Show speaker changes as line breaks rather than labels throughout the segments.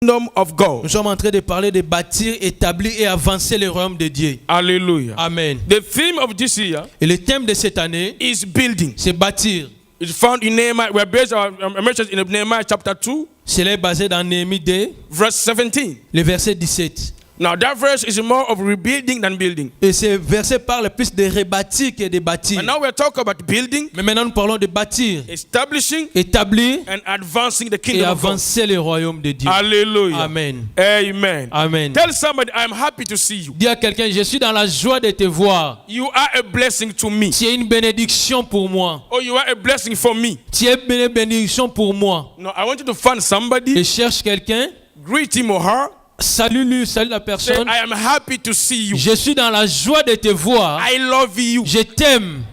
kingdom of God.
Nous sommes en train de parler de bâtir, établir et avancer le royaume de Dieu.
Hallelujah.
Amen.
The theme of this year
Et le thème de cette année,
is building.
c'est bâtir.
It's found in Nehemiah. We're based our message in Nehemiah chapter 2,
Cela est basé dans Néhémie 2,
verse 17.
le verset 17.
Now that verse is more of rebuilding than building.
Et ce verset parle plus de rebâtir que de bâtir.
And now we're talking about building,
Mais maintenant nous parlons de bâtir,
establishing,
établir
and advancing the
et
kingdom of God.
avancer le royaume de Dieu.
Hallelujah.
Amen.
Amen.
Amen.
Tell somebody, I'm happy to see you.
Dis à quelqu'un, je suis dans la joie de te voir.
You are a blessing to me.
Tu es une bénédiction pour moi.
Or you are a blessing for me.
Tu es une bénédiction pour moi.
No, I want you to find somebody,
Je cherche quelqu'un,
greet him or her,
salue-lui, salue la
say,
personne.
I am happy to see you.
Je suis dans la joie de te voir.
I love you.
Je t'aime.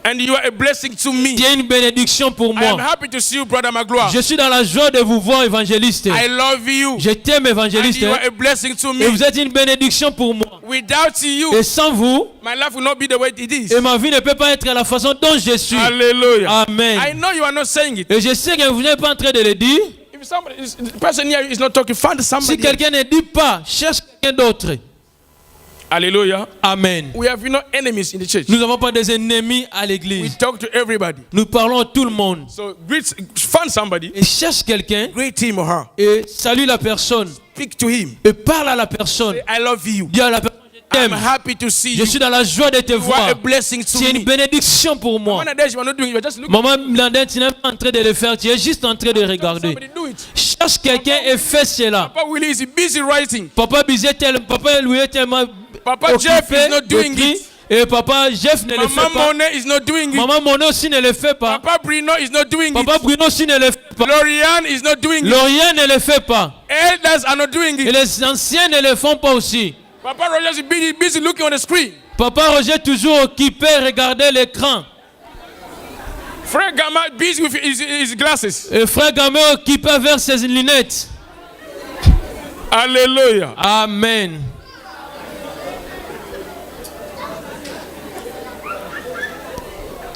And you are a blessing to me.
Tu es une bénédiction pour
I am
moi.
happy to see you, Brother Magloire.
Je suis dans la joie de vous voir, évangéliste.
I love you.
Je t'aime,
And
évangéliste.
you are a blessing to
Et
me.
vous êtes une bénédiction pour moi.
Without you,
Et sans vous,
my life will not be the way it is.
et ma vie ne peut pas être à la façon dont je suis.
Hallelujah.
Amen.
I know you are not saying it.
Et je sais que vous n'êtes pas en train de le dire.
If the person here is not talking, find
Si
somebody.
quelqu'un ne dit pas, cherche quelqu'un d'autre.
Hallelujah.
Amen.
We have no enemies in the church.
Nous n'avons pas des ennemis à
We
l'église.
talk to everybody.
Nous parlons à tout le monde.
So find somebody,
Et cherche quelqu'un
greet him or her,
et salue la personne.
speak to him.
Et parle à la personne.
Say, I love you.
Dis à la personne, je
I'm
t'aime.
happy to see
Je
you.
suis dans la joie de te
You are
voir.
a blessing to
Tu es une
me.
bénédiction pour moi.
One of days you are not doing, you are just looking.
Maman Blandin, tu n'es pas en train de le faire. Tu es juste en train de regarder.
Somebody do it.
Cherche quelqu'un et fais cela.
Papa Willie is busy writing.
Papa Bizet, Papa Louis est tellement
Papa Jeff
occupé
is not doing
d'écrit,
it.
et Papa Jeff ne le
Mama
fait pas.
Monet is not doing it.
Maman Mono aussi ne le fait pas.
Papa Bruno is not doing
Papa
it.
Bruno aussi ne le fait pas.
Lorian is not doing it.
Laurien ne le fait pas.
Elders are not doing
Et
it.
les anciens ne le font pas aussi.
Papa Roger is busy looking on the screen.
Papa Roger toujours occupé, regarder l'écran.
Fred Gamma busy with his glasses.
Et frère Gamé occupé vers ses lunettes.
Hallelujah.
Amen.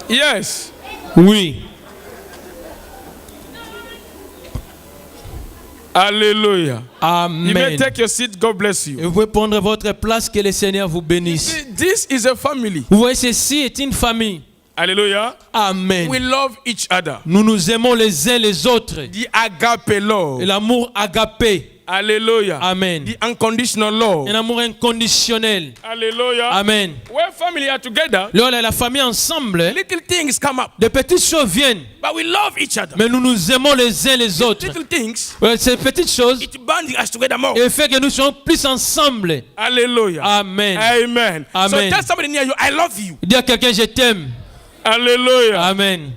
Yes.
Oui.
Hallelujah. You may
Amen.
take your seat. God bless
Et
you.
vous pouvez prendre votre place, que le Seigneur vous bénisse.
See, this is a family.
Vous voyez, ceci est une famille.
Hallelujah.
Amen.
We love each other.
Nous nous aimons les uns les autres.
The agape love.
Et l'amour agapé.
Hallelujah.
Amen.
The unconditional love.
Un amour inconditionnel.
Hallelujah.
Amen.
Where family are together,
Là, on a la famille ensemble.
little things come up,
Des petites choses viennent.
but we love each other.
Mais nous nous aimons les uns les autres.
Little things,
Ouais, ces petites choses
it binds us together more.
et fait que nous sommes plus ensemble.
Hallelujah.
Amen.
Amen. So
Amen.
tell somebody near you, I love you.
Dis à quelqu'un, je t'aime.
Hallelujah.
Amen.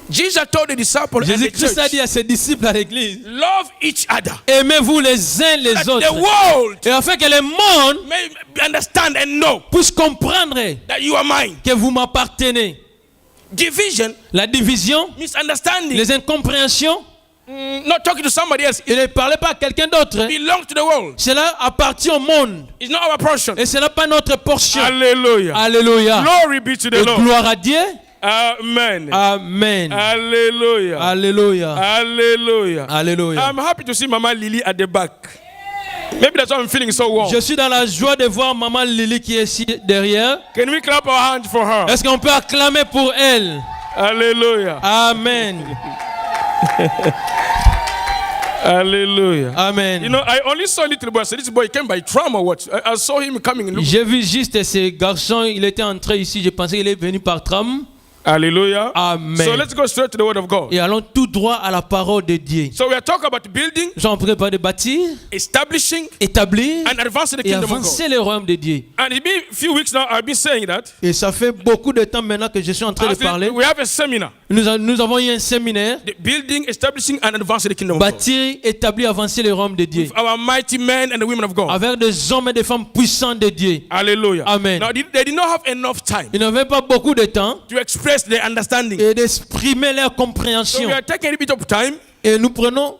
Jesus told the disciples and the
Jésus-Christ a
church,
dit à ses disciples à l'église,
love each other.
aimez-vous les uns les
That the
autres.
world
Et afin que le monde
may understand and know
puisse comprendre
that you are mine.
que vous m'appartenez.
Division,
La division,
misunderstanding,
les incompréhensions,
not talking to somebody else,
et ne parlez pas à quelqu'un d'autre.
belongs to the world.
Cela appartient au monde.
It's not our portion.
Et ce n'est pas notre portion.
Hallelujah.
Alléluia.
Glory be to the
Et
Lord.
gloire à Dieu.
Amen.
Amen.
Hallelujah.
Alléluia.
Hallelujah.
Alléluia.
I'm happy to see Mama Lily at the back. Maybe that's why I'm feeling so warm.
Je suis dans la joie de voir Maman Lily qui est ici derrière.
Can we clap our hands for her?
Est-ce qu'on peut acclamer pour elle?
Hallelujah.
Amen.
Hallelujah.
Amen.
You know, I only saw a little boy. I said, this boy came by tram or what? I saw him coming. And
J'ai vu juste ce garçon, il était entré ici, je pensais qu'il est venu par tram.
Hallelujah.
Amen.
So let's go straight to the word of God.
Et allons tout droit à la parole de Dieu.
So we are talking about building,
Nous sommes prêts de bâtir,
establishing,
établir
and advancing the
et
kingdom of
avancer
God.
le royaume de Dieu.
And it's been a few weeks now, I've been saying that.
Et ça fait beaucoup de temps maintenant que je suis en train de
As in,
parler.
we have a seminar.
Nous avons eu un séminaire,
The building, establishing, and advancing the kingdom of God.
bâtir, établir, avancer le royaume de Dieu.
With our mighty men and the women of God.
Avec des hommes et des femmes puissants de Dieu.
Hallelujah.
Amen.
Now, they did not have enough time
Ils n'avaient pas beaucoup de temps
to express their understanding.
et d'exprimer leur
So
compréhension.
we are taking a bit of time,
Et nous prenons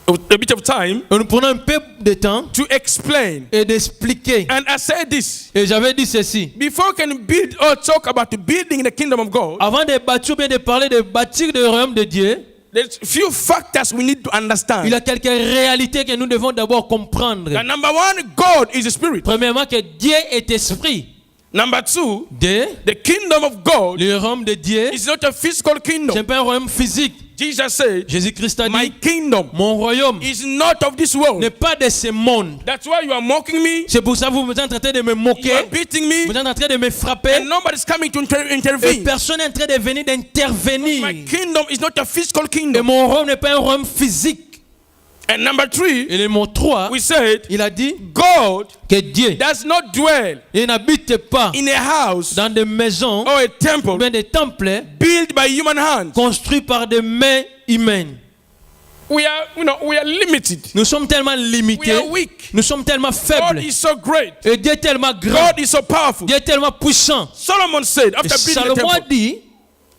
un peu de temps
to explain.
et d'expliquer.
And I said this.
Et j'avais dit ceci.
Before we can build or talk about the building in the kingdom of God,
Avant de bâtir ou bien de parler de bâtir le royaume de Dieu,
there's few factors we need to understand.
Il y a quelques réalités que nous devons d'abord comprendre.
The number one, God is a spirit.
Premièrement, que Dieu est esprit.
Number two,
Deux,
the kingdom of God
le royaume de Dieu,
is not a physical
ce
kingdom.
n'est pas un royaume physique.
Jesus said,
Jésus-Christ a
my
dit,
kingdom
mon royaume
is not of this world.
n'est pas de ce monde.
That's why you are mocking me.
C'est pour ça que vous êtes en train de me
You
moquer,
are beating me.
vous êtes en train de me frapper,
And nobody's coming to
et
intervene.
personne n'est en train de venir d'intervenir.
My kingdom is not a physical
Et
kingdom.
mon royaume n'est pas un royaume physique.
And number three,
Et le mot 3,
we said,
il a dit
God
que Dieu
does not dwell
il n'habite pas
in a house
dans des maisons
or a
ou
temple
bien des temples
built by human hands.
construits par des mains humaines.
We are limited.
Nous sommes tellement
We
limités,
are weak.
nous sommes tellement
God
faibles.
is so great.
Et Dieu est tellement grand,
God is so powerful.
Dieu est tellement puissant.
Solomon said,
Et
after building the
Salomon a
temple,
dit,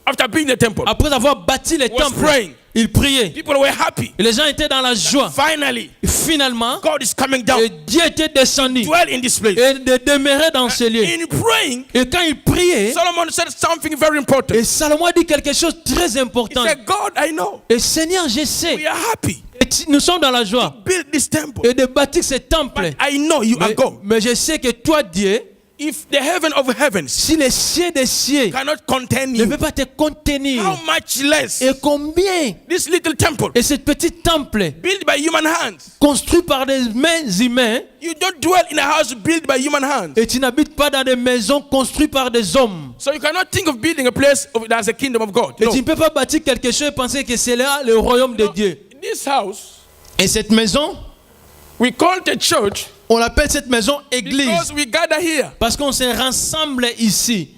after building the temple,
après avoir bâti les
was
temples,
praying.
il priait.
People were happy.
Et les gens étaient dans la joie.
Finally,
Et finalement,
God is coming down.
et Dieu était descendu
Dwell in this place.
et de demeurer dans ce lieu.
In praying,
Et quand il priait,
Solomon said something very important.
et Salomon a dit quelque chose de très
He
important.
said, God, I know.
Et Seigneur, je sais,
We are happy.
et nous sommes dans la joie.
Build this temple.
Et de bâtir ce temple.
But I know you are God.
Mais je sais que toi, Dieu,
If the heaven of heavens
si les cieux des cieux
cannot contain
ne
you,
peut pas te contenir,
how much less
et combien
this little temple
et ce petit temple
built by human hands?
construit par des mains humaines,
You don't dwell in a house built by human hands.
et tu n'habites pas dans des maisons construites par des hommes.
So you cannot think of building a place that's a kingdom of God.
Et
No.
tu ne peux pas bâtir quelque chose et penser que c'est là le royaume de Dieu.
This house,
Et cette maison,
we call it a church
on l'appelle cette maison
because
église.
we gather here.
Parce qu'on se rassemble ici.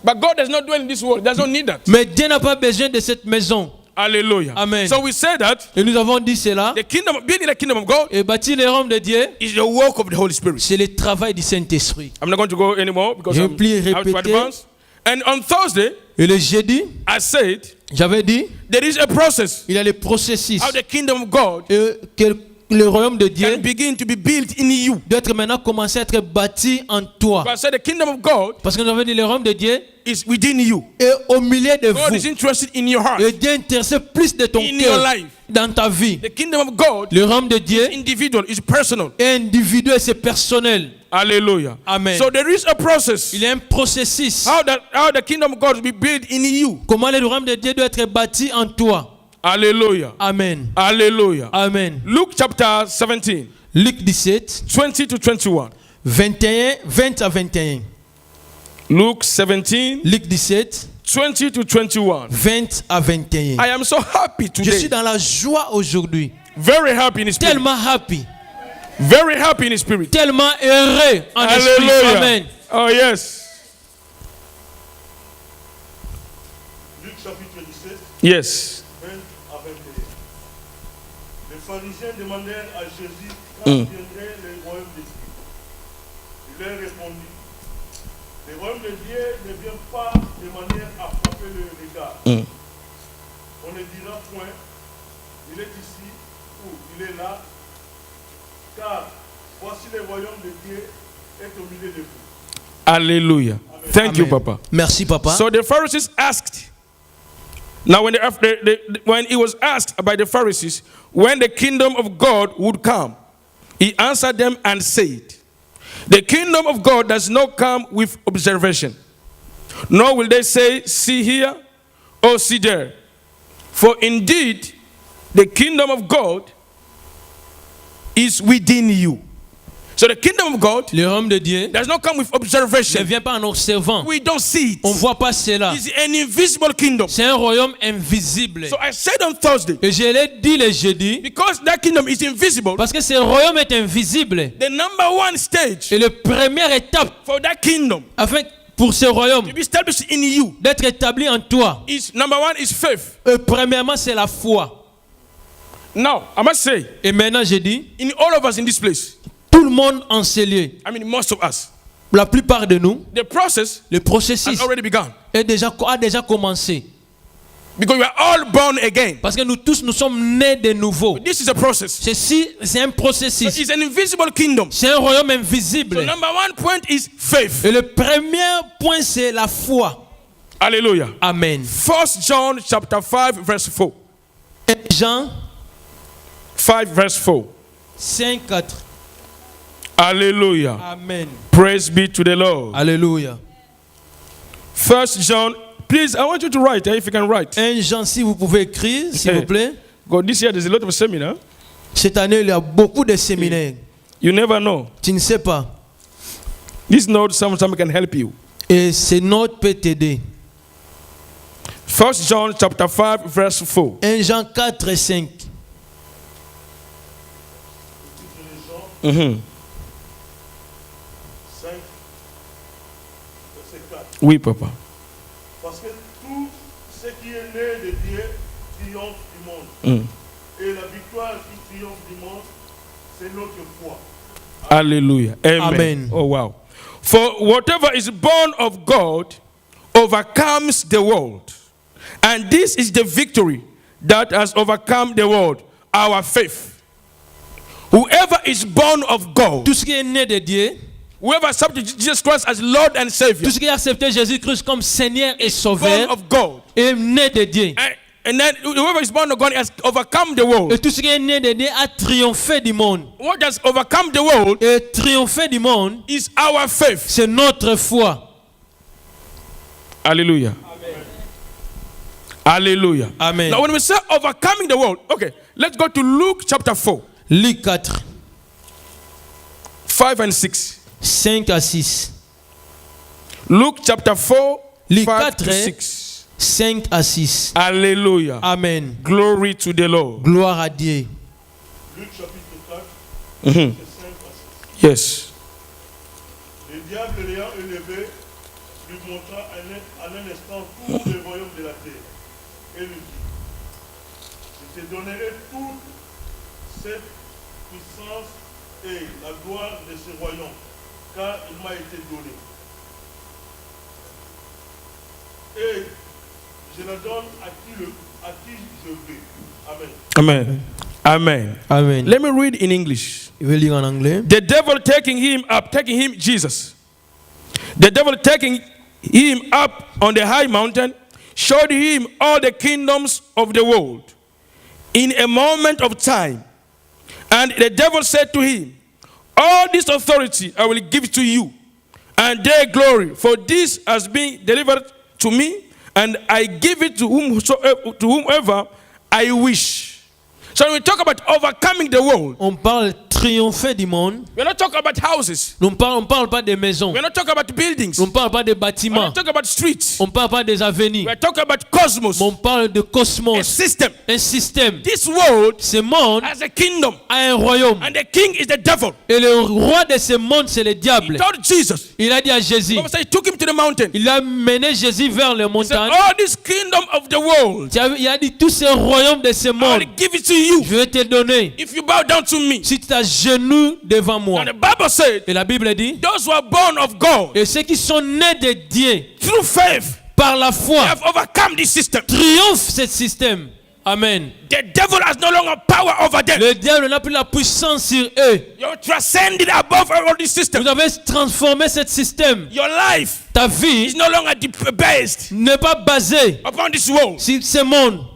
But God does not dwell in this world. Does not need that.
Mais Dieu n'a pas besoin de cette maison.
Hallelujah.
Amen.
So we say that
Et nous avons dit cela.
the kingdom, building the kingdom of God,
Et bâtir le royaume de Dieu,
is the work of the Holy Spirit.
c'est le travail du Saint-Esprit.
I'm not going to go anymore because
Je
I'm
vais plus
out to
répéter.
advance. And on Thursday,
Et le jeudi,
I said
j'avais dit,
there is a process
il y a le processus.
how the kingdom of God
Et que le royaume de
can
Dieu
begin to be built in you.
doit être maintenant commencer à être bâti en toi.
But I said the kingdom of God
Parce que nous avons dit le royaume de Dieu
is within you.
est au milieu de
God is
vous.
interested in your heart,
Et Dieu est intéressé plus de ton
in your
cœur
life.
dans ta vie.
The kingdom of God
Le royaume de Dieu
is individual, is personal.
est individuel, c'est personnel.
Hallelujah.
Amen.
So there is a process
Il y a un processus.
how the kingdom of God will be built in you.
Comment le royaume de Dieu doit être bâti en toi.
Hallelujah.
Amen.
Hallelujah.
Amen.
Luke chapter 17,
Luc 17,
20 to 21.
20 à 21.
Luke 17,
Luc 17,
20 to 21.
20 à 21.
I am so happy
Je suis
today.
dans la joie aujourd'hui.
Very happy in his spirit.
Tellement happy.
Very happy in his spirit.
Tellement heureux en esprit.
Hallelujah.
Amen.
Oh, yes.
Luc chapitre 17,
Yes.
20 à 21. Les pharisiens demandèrent à Jésus quand viendrait le royaume de Dieu. Il leur répondit, le royaume de Dieu ne vient pas de manière à frapper le regard. On ne dira point, il est ici ou il est là, car voici le royaume de Dieu est au milieu de vous.
Hallelujah. Thank you,
Amen.
Papa.
Merci, papa.
So the Pharisees asked. Now, when he was asked by the Pharisees when the kingdom of God would come, he answered them and said, "The kingdom of God does not come with observation, nor will they say, 'See here,' or 'See there.' For indeed, the kingdom of God is within you." So the kingdom of God
Le royaume de Dieu
does not come with
ne
observation.
vient pas en observant.
We don't see it.
On ne voit pas cela.
It's an invisible kingdom.
C'est un royaume invisible.
So I said on Thursday,
Et je l'ai dit le jeudi,
because that kingdom is invisible,
parce que ce royaume est invisible.
the number one stage
Et la première étape
for that kingdom
afin pour ce royaume
to be established in you
d'être établi en toi,
is number one is faith.
premièrement c'est la foi.
Now, I must say,
Et maintenant je dis,
in all of us in this place,
tout le monde en ce lieu,
I mean most of us,
la plupart de nous,
the process
le processus
has already begun.
a déjà commencé.
Because we are all born again.
Parce que nous tous, nous sommes nés de nouveau.
This is a process.
Ceci, c'est un processus.
It's an invisible kingdom.
C'est un royaume
So
invisible.
number one point is faith.
Et le premier point, c'est la foi.
Hallelujah.
Amen.
1 John chapter 5 verse 4.
Jean
5 verse 4.
5, 4.
Hallelujah.
Amen.
Praise be to the Lord.
Alléluia.
1 John, please, I want you to write, if you can write.
1 Jean, si vous pouvez écrire, s'il vous plaît.
God, this year there's a lot of seminar.
Cette année, il y a beaucoup de séminaires.
You never know.
Tu ne sais pas.
This note sometime can help you.
Et ces notes peuvent t'aider.
1 John chapter 5 verse 4.
1 Jean 4 et 5.
Mhm.
5, verset 4.
Oui, papa.
Parce que tout ce qui est né de Dieu triomphe du monde.
Mm.
Et la victoire qui triomphe du monde, c'est notre foi.
Hallelujah. Amen.
Amen.
Oh, wow. For whatever is born of God overcomes the world. And this is the victory that has overcome the world, our faith. Whoever is born of God,
Tout ce qui est né de Dieu,
whoever accepted Jesus Christ as Lord and Savior,
tout ce qui a accepté Jésus-Christ comme Seigneur et
born
Sauveur,
of God.
est né de Dieu.
And then whoever is born of God has overcome the world.
Et tout ce qui est né de Dieu a triomphé du monde.
What has overcome the world
Et triompher du monde,
is our faith.
c'est notre foi.
Hallelujah. Hallelujah.
Amen.
Now, when we say overcoming the world, okay, let's go to Luke chapter 4,
Luc 4,
5 and 6.
5 à 6.
Luke chapter 4,
Luc
5 to
4,
6.
5 à 6.
Hallelujah.
Amen.
Glory to the Lord.
Gloire à Dieu.
Luc chapitre 4,
Mhm.
verset 5 à 6.
Yes.
Le diable l'ayant élevé, lui montra en un instant tout le royaume de la terre. Et lui dit, je te donnerai toute cette puissance et la gloire de ce royaume, car il m'a été donné. Et je la donne à qui je veux. Amen.
Amen. Amen.
Amen.
Let me read in English.
Je vais lire en anglais.
The devil taking him, Jesus. The devil taking him up on the high mountain, showed him all the kingdoms of the world in a moment of time. And the devil said to him, all this authority I will give to you, and their glory, for this has been delivered to me, and I give it to whomever I wish. So when we talk about overcoming the world,
On parle triompher du monde.
we're not talking about houses.
On parle pas des maisons.
We're not talking about buildings.
On parle pas des
We're
bâtiments.
not talking about streets.
On parle pas des avenues.
We're talking about cosmos,
On parle de
a
cosmos.
system.
Un système.
This world
Ce monde
has a kingdom,
a un royaume.
and the king is the devil.
Et le roi de ce monde, c'est le
He
diable.
told Jesus.
Il a dit à Jésus.
Bible says he took him to the mountain.
Il a mené Jésus vers les
He said,
montagnes.
all this kingdom of the world,
Il a dit tout ce royaume de ce
I
monde,
will give it to you
je vais te donner.
if you bow down to me.
Si tu t'agenouilles devant moi.
And the Bible said,
Et la Bible dit,
those who are born of God
et ceux qui sont nés de Dieu
through faith
par la
they
foi
have overcome this system.
triomphe ce système. Amen.
The devil has no longer power over them.
Le diable n'a plus la puissance sur eux.
You're transcended above all this system.
Vous avez transformé ce système.
Your life
Ta
is
vie
no longer based
n'est pas basée
upon this world.
sur ce monde.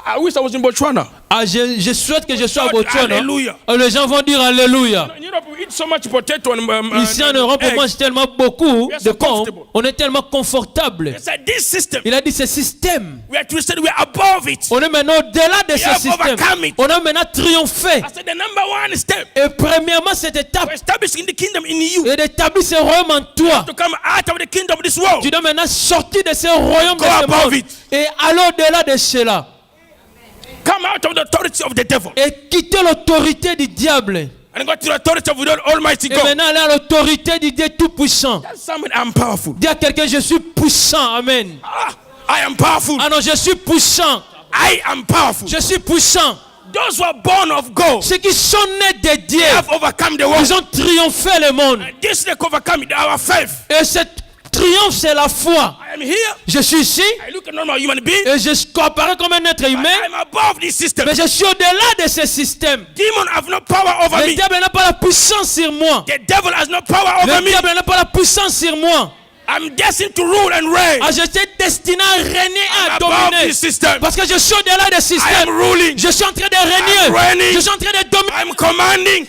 I wish I was in Botswana.
Ah, je souhaite que je sois à Botswana.
Alléluia.
Les gens vont dire Alléluia.
In Europe, we eat so much potato and
Ici en Europe, on
eggs.
mange tellement beaucoup
We are
de
so
pommes.
comfortable.
On est tellement confortable.
He said, this system,
Il a dit ce système.
we are twisted, we are above it.
On est maintenant au-delà de
We
ce
have
système.
overcome it.
On a maintenant triomphé.
I said, the number one step
Et premièrement, cette étape
for establishing the kingdom in you
est d'établir ce royaume en toi.
to come out of the kingdom of this world.
Tu dois maintenant sortir de ce royaume de
Go
ce
above
monde
it.
et aller au-delà de cela.
Come out of the authority of the devil
Et quitter l'autorité du diable.
and go to the authority of the Almighty
Et
God.
maintenant aller à l'autorité du Dieu Tout-Puissant.
Tell someone, I'm powerful.
Dis à quelqu'un, je suis puissant. Amen.
I am powerful.
Ah non, je suis puissant.
I am powerful.
Je suis puissant.
Those who are born of God
Ceux qui sont nés de Dieu,
have overcome the world.
ils ont triomphé le monde.
And this they overcome our faith.
Et ce triomphe, c'est la foi.
I am here.
Je suis ici
I look a normal human being.
et je compare comme un être humain,
I'm above this system.
mais je suis au-delà de ce système.
Demon have no power over
Le
me.
diable n'a pas la puissance sur moi.
The devil has no power over
Le
me.
diable n'a pas la puissance sur moi.
I I'm destined to rule and reign.
Ah, j'étais destiné à régner et à
I'm above
dominer.
this system.
Parce que je suis au-delà des
I am
systèmes.
ruling.
Je suis en train de
I'm
régner.
reigning.
Je suis en train de dominer.
I'm commanding.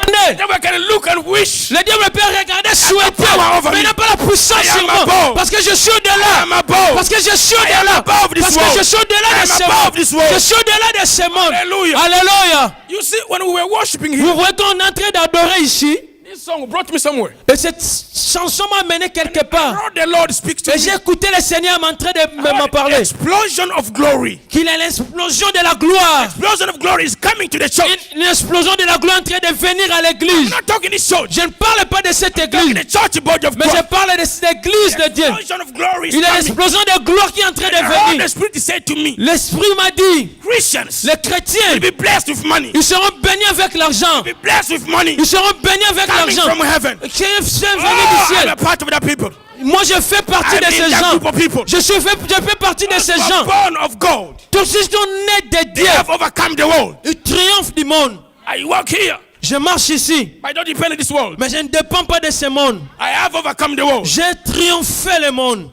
The devil can look and wish.
Le diable peut regarder, souhaiter,
power over
mais il
me.
n'a pas la puissance
I am
sur moi.
above.
Parce que je suis
I
au-delà.
am above.
Parce que je suis
I am
au-delà.
above this
Parce que
world.
je suis au-delà
I
de
am
ce
above
monde.
this world.
Je suis au-delà de ce monde.
Hallelujah.
Alléluia.
You see, when we were worshiping
Vous
him,
voyez qu'on est en train d'adorer ici.
this song brought me somewhere.
Et cette chanson m'a amené quelque
I
part.
heard the Lord speak to
Et
me.
j'ai écouté le Seigneur m'en train de
I
m'en
heard
parler.
explosion of glory.
Qu'il a l'explosion de la gloire.
Explosion of glory is coming to the church.
Une explosion de la gloire en train de venir à
I'm
l'église.
not talking this church.
Je ne parle pas de cette
I'm talking
église,
the church body of
mais je
God.
parle de l'église de Dieu.
Explosion of glory is
Il y a
coming.
l'explosion de gloire qui est en train de
I heard
venir.
the Spirit said to me,
L'Esprit m'a dit,
Christians
les chrétiens,
will be blessed with money.
ils seront bénis avec l'argent.
Be blessed with money
Ils seront bénis avec
coming
l'argent.
from heaven.
Qui sont venus du
Oh, I'm
ciel.
a part of that people.
Moi, je fais partie
I'm
de
in
ces
that
gens.
group of people.
Je fais partie de ces
Who are
gens.
born of God.
Tous ceux qui sont nés de
They
Dieu.
have overcome the world.
Ils triomphent du monde.
I walk here,
Je marche ici,
but I don't depend on this world.
mais je ne dépends pas de ce monde.
I have overcome the world.
J'ai triomphé le monde.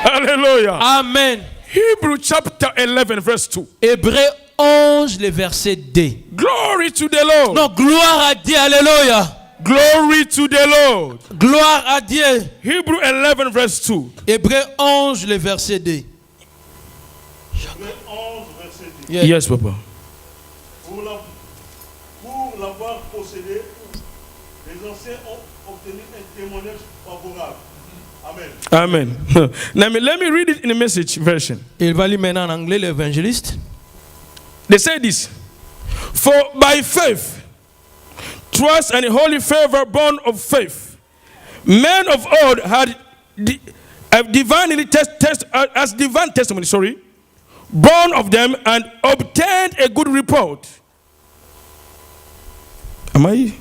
Hallelujah.
Amen.
Hebrew chapter 11 verse 2.
Hébreux 11, le verset 2.
Glory to the Lord.
Non, gloire à Dieu, alléluia.
Glory to the Lord.
Gloire à Dieu.
Hebrew 11 verse 2.
Hébreux 11, le verset 2.
Hébreux 11, verset 2.
Yes, Papa.
Pour l'avoir possédé, les anciens ont obtenu un témoignage favorable. Amen.
Amen. Let me read it in the Message version.
Il va lire maintenant en anglais l'évangéliste.
They say this: For by faith, trust and holy favor born of faith, men of old had divinely as divine testimony, born of them and obtained a good report. Am I?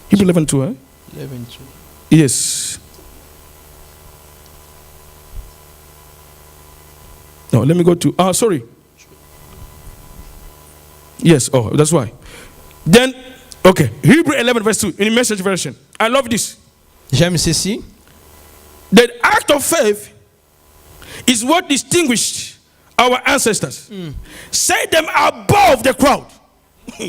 Hebrew 11:2, eh?
11:2.
Yes. No, let me go to, sorry. Yes, oh, that's why. Then, okay, Hebrew 11 verse 2 in the Message version. I love this.
J'aime ceci.
The act of faith is what distinguished our ancestors. Set them above the crowd.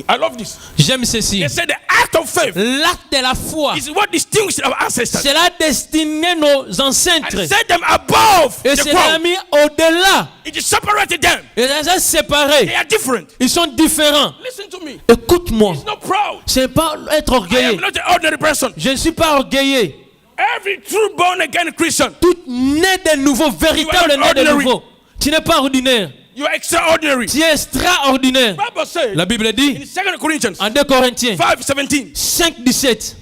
I love this.
J'aime ceci.
They said the act of faith
L'acte de la foi,
is what distinguished our ancestors.
cela destinait nos
And
ancêtres.
set them above
Et
the
cela a
crowd.
mis au-delà.
It separated them.
Et les a séparés.
They are different.
Ils sont différents.
Listen to me.
Écoute-moi.
It's not proud.
C'est pas être
I
orgueilleux.
am not an ordinary person.
Je ne suis pas orgueilleux.
Every true born again Christian,
Tout né de nouveau, véritable
You are
né de
ordinary.
nouveau. Tu n'es pas ordinaire.
you are extraordinary.
Tu es extraordinaire.
Bible says
La Bible
in
dit
2 Corinthians
en 2 Corinthiens
5:17.
5:17.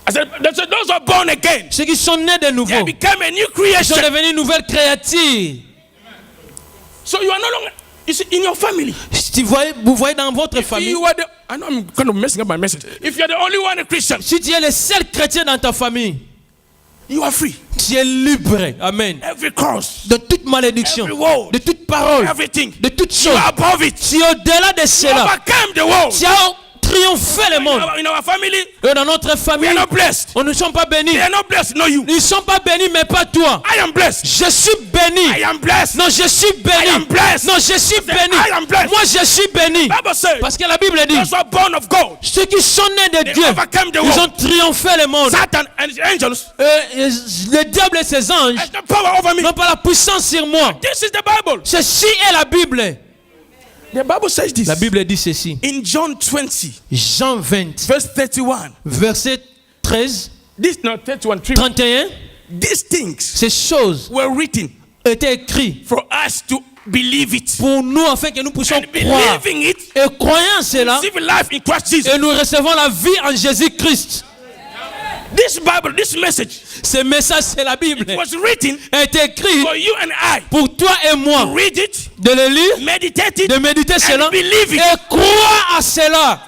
I said, those who are born again,
Ceux qui sont nés de
they
nouveau,
become a new
ils
creation.
sont devenus une nouvelle créature.
So you are no longer, you see, in your family.
Si vous voyez dans votre
If
famille,
you are the, I know I'm kind of messing up my message. If you are the only one a Christian,
si tu es le seul chrétien dans ta famille,
you are free.
tu es libre. Amen.
Every curse,
De toute malédiction,
every word,
de toute parole,
everything,
de toute
you
chose.
are above it.
Tu es au-delà de
You
cela.
overcome the world.
Tu as triomphé le monde.
In our family,
Et dans notre
we
famille,
are not blessed.
on ne sont pas bénis.
They are not blessed, no you.
Ils ne sont pas bénis, mais pas toi.
I am blessed.
Je suis béni.
I am blessed.
Non, je suis béni.
I am blessed.
Non, je suis béni.
I am blessed.
Moi, je suis béni.
Bible says,
Parce que la Bible dit,
those who are born of God,
ceux qui sont nés de
they
Dieu,
overcome the
ils ont
world.
triomphé le monde.
Satan and his angels
Et le diable et ses anges
has no power over me.
n'ont pas la puissance sur moi.
This is the Bible.
Ceci est la Bible.
The Bible says this.
La Bible dit ceci.
In John 20,
Jean 20,
verse 31.
verset 13,
This not 31,
31.
These things
Ces choses
were written
étaient écrites
for us to believe it.
pour nous afin que nous puissions
And
croire.
believing it,
Et croyant cela,
receive life in Christ Jesus.
et nous recevons la vie en Jésus-Christ.
This Bible, this message
Ce message, c'est la Bible.
was written
Est écrit
for you and I
pour toi et moi.
to read it,
De le lire,
meditate it,
de méditer cela
and believe it.
et croire à cela.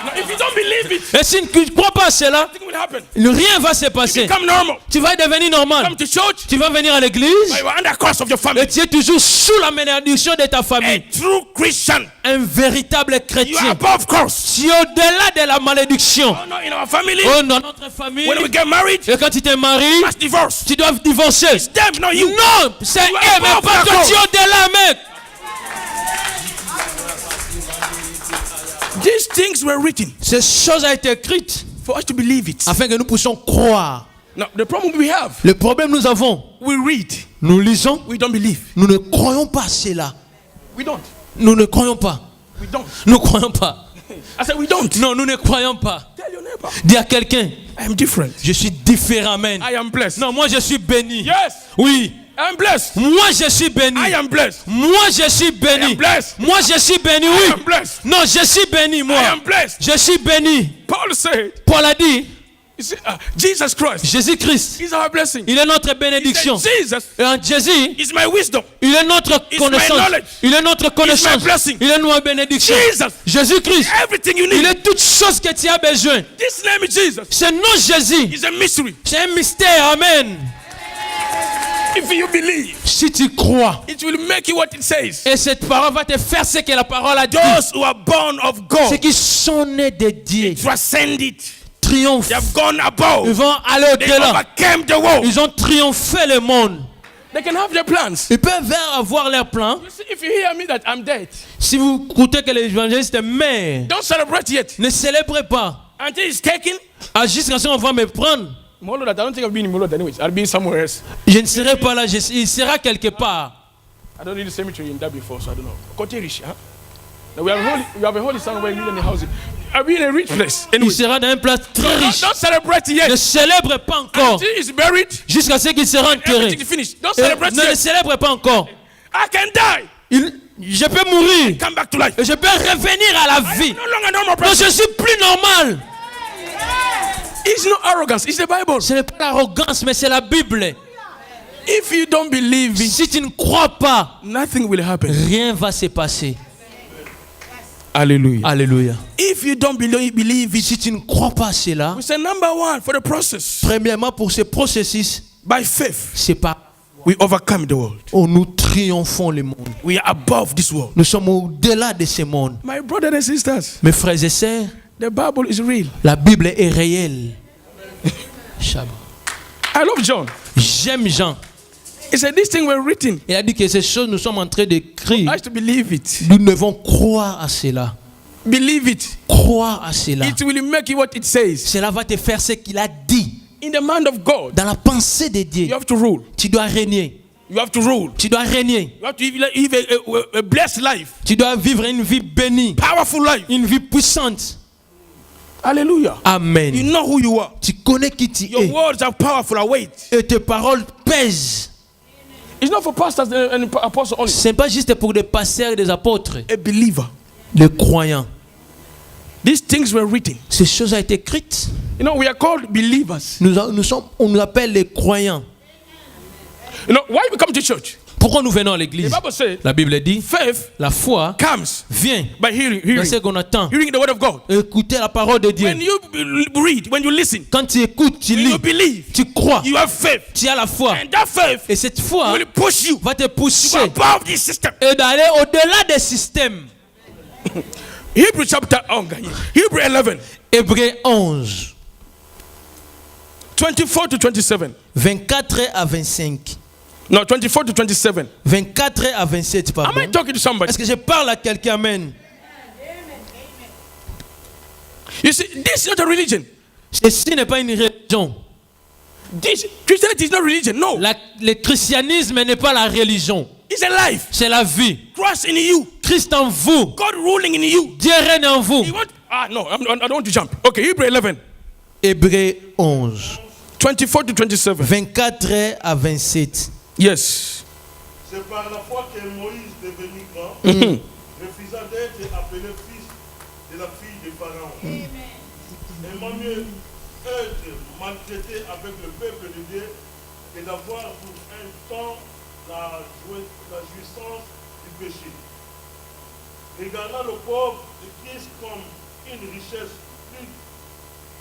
Now, if you don't believe it,
Et si tu ne crois pas à cela,
nothing will happen.
rien va se
You
passer.
become normal.
Tu vas devenir normal.
Come to church,
Tu vas venir à l'église
but you are under curse of your
et
family.
tu es toujours sous la malédiction de ta
A
famille.
true Christian,
Un véritable
you are
chrétien.
above curse.
Tu es au-delà de la malédiction.
Oh no, in our family,
Oh, dans notre famille,
when we get married,
et quand tu t'es marié,
you must divorce.
tu dois divorcer.
It's them, not you.
Non, c'est
You are
eux, mais
above
pas
the
toi.
curse.
Tu es au-delà, mec.
These things were written
Ces choses ont été écrites
for us to believe it.
afin que nous puissions croire.
Now, the problem we have,
Le problème nous avons,
we read,
nous lisons,
we don't believe.
nous ne croyons pas à cela.
We don't.
Nous ne croyons pas.
We don't.
Nous ne croyons pas.
I said, we don't.
Non, nous ne croyons pas.
Tell your neighbor,
Dis à quelqu'un,
I am different.
je suis différent, amen.
I am blessed.
Non, moi je suis béni.
Yes,
Oui,
I am blessed.
moi je suis béni.
I am blessed.
Moi je suis
I
béni.
am blessed.
Moi je suis béni,
I
oui.
am blessed.
Non, je suis béni,
I
moi.
am blessed.
Je suis béni.
Paul said,
Paul a dit,
you see, Jesus Christ
Jésus-Christ,
is our blessing.
il est notre
He
bénédiction.
said, Jesus
Et en Jésus,
is my wisdom.
il est notre
my
connaissance.
knowledge.
Il est notre connaissance.
blessing.
Il est notre bénédiction.
Jesus,
Jésus-Christ,
everything you
il
need.
est toute chose que tu as besoin.
This name is Jesus.
Ce nom Jésus,
It's a mystery.
c'est un mystère. Amen.
If you believe,
Si tu crois,
it will make you what it says.
et cette parole va te faire ce que la parole a dit.
Those who are born of
Ceux
God
qui sont nés de Dieu
transcend it.
triomphent.
They have gone
Ils
above.
vont aller
They
au-delà.
overcame the world.
Ils ont triomphé le monde.
They can have their plans.
Ils peuvent avoir leurs plans.
You see, if you hear me that I'm dead,
Si vous écoutez que l'évangéliste meurt,
don't celebrate yet.
ne célébrez pas.
Until it's taken.
Jusqu'à ce qu'on va me prendre.
Molo, that I don't think I'll be in Molo anyways. I'll be somewhere else.
Je ne serai pas là. Il sera quelque part.
I don't need the cemetery in that before, so I don't know. Koterish, huh? Now we have a holy son where we live in the house. I'll be in a rich place.
Il
Anyway,
sera dans un place très riche.
don't celebrate yet.
Ne célèbre pas encore
Until he's buried,
jusqu'à ce qu'il sera enterré.
everything is finished. Don't
Et
celebrate
ne le
yet.
célèbre pas encore.
I can die.
Je peux mourir.
Come back to life.
Et je peux revenir à la vie.
No longer normal
Donc
person.
je suis plus normal.
It's not arrogance. It's the Bible.
Ce n'est pas l'arrogance, mais c'est la Bible.
If you don't believe it,
Si tu ne crois pas,
nothing will happen.
rien va se passer.
Hallelujah.
Alléluia.
If you don't believe it,
Si tu ne crois pas à cela,
we say number one for the process.
premièrement pour ce processus,
By faith,
c'est pas
we overcome the world.
où nous triomphons le monde.
We are above this world.
Nous sommes au-delà de ce monde.
My brothers and sisters,
Mes frères et sœurs,
the Bible is real.
la Bible est réelle. Shabbat.
I love John.
J'aime Jean.
He said, these things were written.
Il a dit que ces choses nous sommes en train d'écrire.
I have to believe it.
Nous devons croire à cela.
Believe it.
Croire à cela.
It will make you what it says.
Cela va te faire ce qu'il a dit.
In the mind of God,
Dans la pensée de
you
Dieu,
have to rule.
tu dois régner.
You have to rule.
Tu dois régner.
You have to live a blessed life,
Tu dois vivre une vie bénie.
powerful life.
Une vie puissante.
Hallelujah. You
Amen.
know who you are.
Tu connais qui tu
Your
es.
words are powerful. I wait.
Et tes paroles pèsent.
It's not for pastors and apostles only.
Ce n'est pas juste pour des pasteurs et des apôtres.
A believer.
Les croyants.
These things were written.
Ces choses ont été écrites.
You know, we are called believers.
On nous appelle les croyants.
You know, why we come to church?
Pourquoi nous venons à
The
l'église?
Bible says,
La Bible dit,
faith
la foi
comes
vient
by hearing,
dans ce
hearing,
qu'on attend.
hearing the word of God.
Écouter la parole de Dieu.
When you read, when you listen,
Quand tu écoutes, tu
when
lis,
you believe,
tu crois,
you have faith.
tu as la foi.
And that faith
Et cette foi
will push you
va te pousser
above this system.
et d'aller au-delà des systèmes.
Hebrew chapter, Hebrew 11,
Hébreux 11,
24 to 27.
24 à 25.
No, 24 to 27.
24 à 27,
Am I
pardon.
talking to somebody?
Est-ce que je parle à quelqu'un? Amen.
You see, this is not a religion.
Ceci n'est pas une religion.
Christianity is not religion. No,
Le christianisme n'est pas la religion.
it's a life.
C'est la vie.
Christ in you.
Christ en vous.
God ruling in you.
Dieu règne en vous.
You want? No, I don't want to jump. Okay, Hebrew 11,
Hébreux 11,
24 to 27.
24 à 27.
Yes.
C'est par la foi que Moïse, devenu grand, refusa d'être appelé fils de la fille de Pharaon. Aimant mieux être maltraité avec le peuple de Dieu que d'avoir pour un temps la jouissance du péché. Regardant le pauvre de Christ comme une richesse plus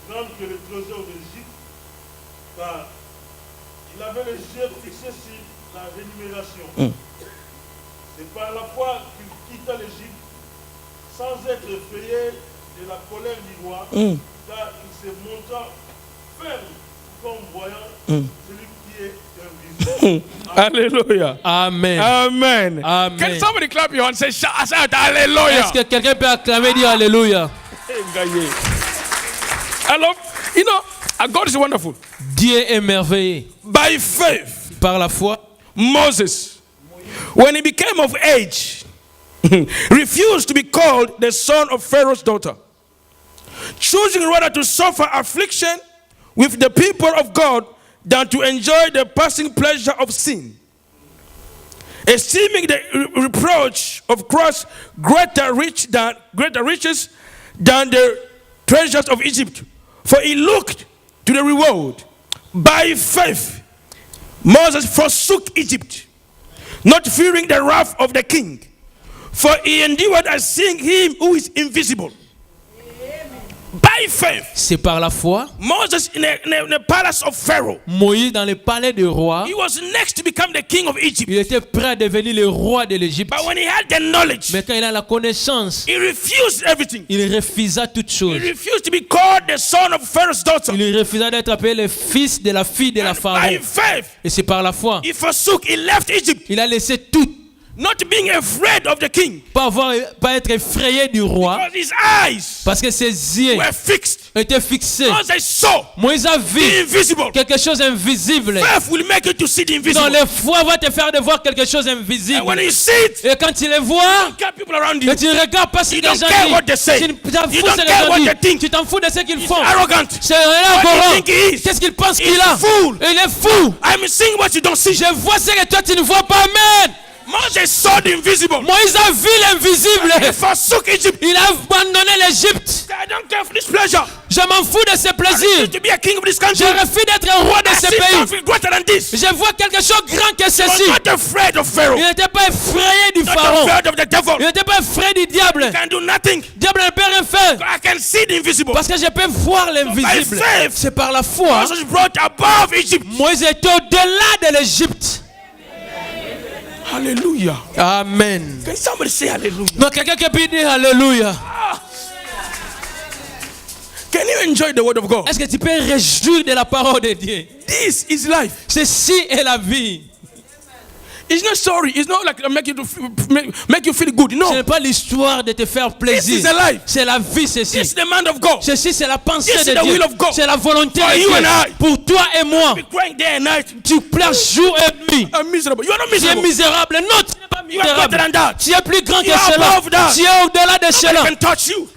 grande que le trésor d'Égypte, car il avait les yeux fixés sur la rémunération. C'est par la foi qu'il quitta l'Égypte sans être effrayé de la colère du roi, car il se montra ferme comme voyant celui qui est invisible.
Hallelujah.
Amen.
Amen.
Amen.
Can somebody clap your hands and say, shout hallelujah?
Est-ce que quelqu'un peut acclamer, dire Alléluia?
I love, you know, God is wonderful.
Dieu est merveilleux.
By faith,
Par la foi,
Moses, when he became of age, refused to be called the son of Pharaoh's daughter, choosing rather to suffer affliction with the people of God than to enjoy the passing pleasure of sin, esteeming the reproach of Christ greater riches than the treasures of Egypt, for he looked to the reward. By faith, Moses forsook Egypt, not fearing the wrath of the king, for he endured as seeing him who is invisible. By faith,
c'est par la foi.
Moses in the palace of Pharaoh,
Moïse dans le palais du roi,
he was next to become the king of Egypt.
il était prêt à devenir le roi de l'Égypte.
But when he had the knowledge,
Mais quand il a la connaissance,
he refused everything.
il refusa toutes
He
choses.
refused to be called the son of Pharaoh's daughter.
Il refusa d'être appelé le fils de la fille de la
By
Pharaon.
faith,
Et c'est par la foi.
he forsook, he left Egypt,
Il a laissé tout.
not being afraid of the king,
Pas être effrayé du roi.
because his eyes
Parce que ses yeux
were fixed.
étaient fixés.
Moses saw
Moïse a vu
the invisible.
quelque chose d'invisible.
Faith will make you to see the
Dans
invisible.
la foi va te faire de voir quelque chose
And
d'invisible.
when you see it,
Et quand tu le vois,
you got people around you.
et tu ne regardes pas ce
You
que les
don't
gens
care what they
disent.
say.
Tu t'en
You
fous
don't
de ce que
care
les
what
gens
they
disent.
think.
Tu t'en fous de ce qu'ils
He's
font.
arrogant.
C'est un
What do you
arrogant.
think he is?
Qu'est-ce qu'il pense
He's
qu'il
a
a?
fool.
Il est fou.
I'm seeing what you don't see.
Je vois ce que toi tu ne vois pas. Amen.
Moses saw the invisible.
Moïse a vu l'invisible.
He forsook Egypt.
Il a abandonné l'Égypte.
I don't care for this pleasure.
Je m'en fous de ses
I
plaisirs.
need to be a king of this
Je
country.
refuse d'être un roi de
I
ce
see
pays.
something greater than this.
Je vois quelque chose de grand que
He was
ceci.
not afraid of Pharaoh.
Il n'était pas effrayé du
Not
pharaon.
afraid of the devil.
Il n'était pas effrayé du diable.
He can do nothing.
Le diable ne peut rien faire.
I can see the invisible.
Parce que je peux voir l'invisible.
By faith,
C'est par la foi.
Moses brought above Egypt.
Moïse était au-delà de l'Égypte.
Hallelujah.
Amen.
Can somebody say hallelujah?
Donc quelqu'un qui peut dire Alléluia.
Can you enjoy the word of God?
Est-ce que tu peux réjouir de la parole de Dieu?
This is life.
Ceci est la vie.
It's not sorry. It's not like make you feel good.
Ce
No.
n'est pas l'histoire de te faire
This
plaisir.
is a life.
C'est la vie, ceci.
This is the mind of God.
Ceci, c'est la pensée
This is
de
the
Dieu.
will of God.
C'est la volonté
For
de
you
Dieu.
and I.
Pour toi et moi.
Be crying day and night.
Tu pleures jour et nuit.
I'm miserable. You are not
Tu es
miserable.
misérable. Non, tu n'es pas
You are better
misérable.
than that.
Tu es plus grand que
You are
cela.
above that.
Tu es au-delà de cela.
Nobody can touch you.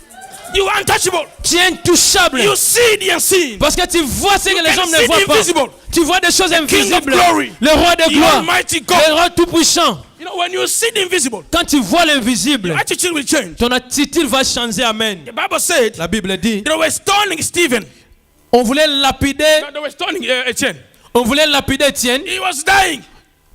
You are untouchable.
Tu es intouchable.
You see the unseen.
Parce que tu vois ce que les
can
hommes ne
see
voient
the
pas.
invisible.
Tu vois des choses
King of
invisibles.
glory.
Le roi de
The
gloire.
Almighty God.
Le roi tout-puissant.
You know, when you see the invisible,
Quand tu vois l'invisible,
your attitude will change.
ton attitude va changer. Amen.
The Bible said
La Bible dit,
they were stoning Stephen.
on voulait lapider,
They were stoning Etienne.
on voulait lapider Étienne.
He was dying.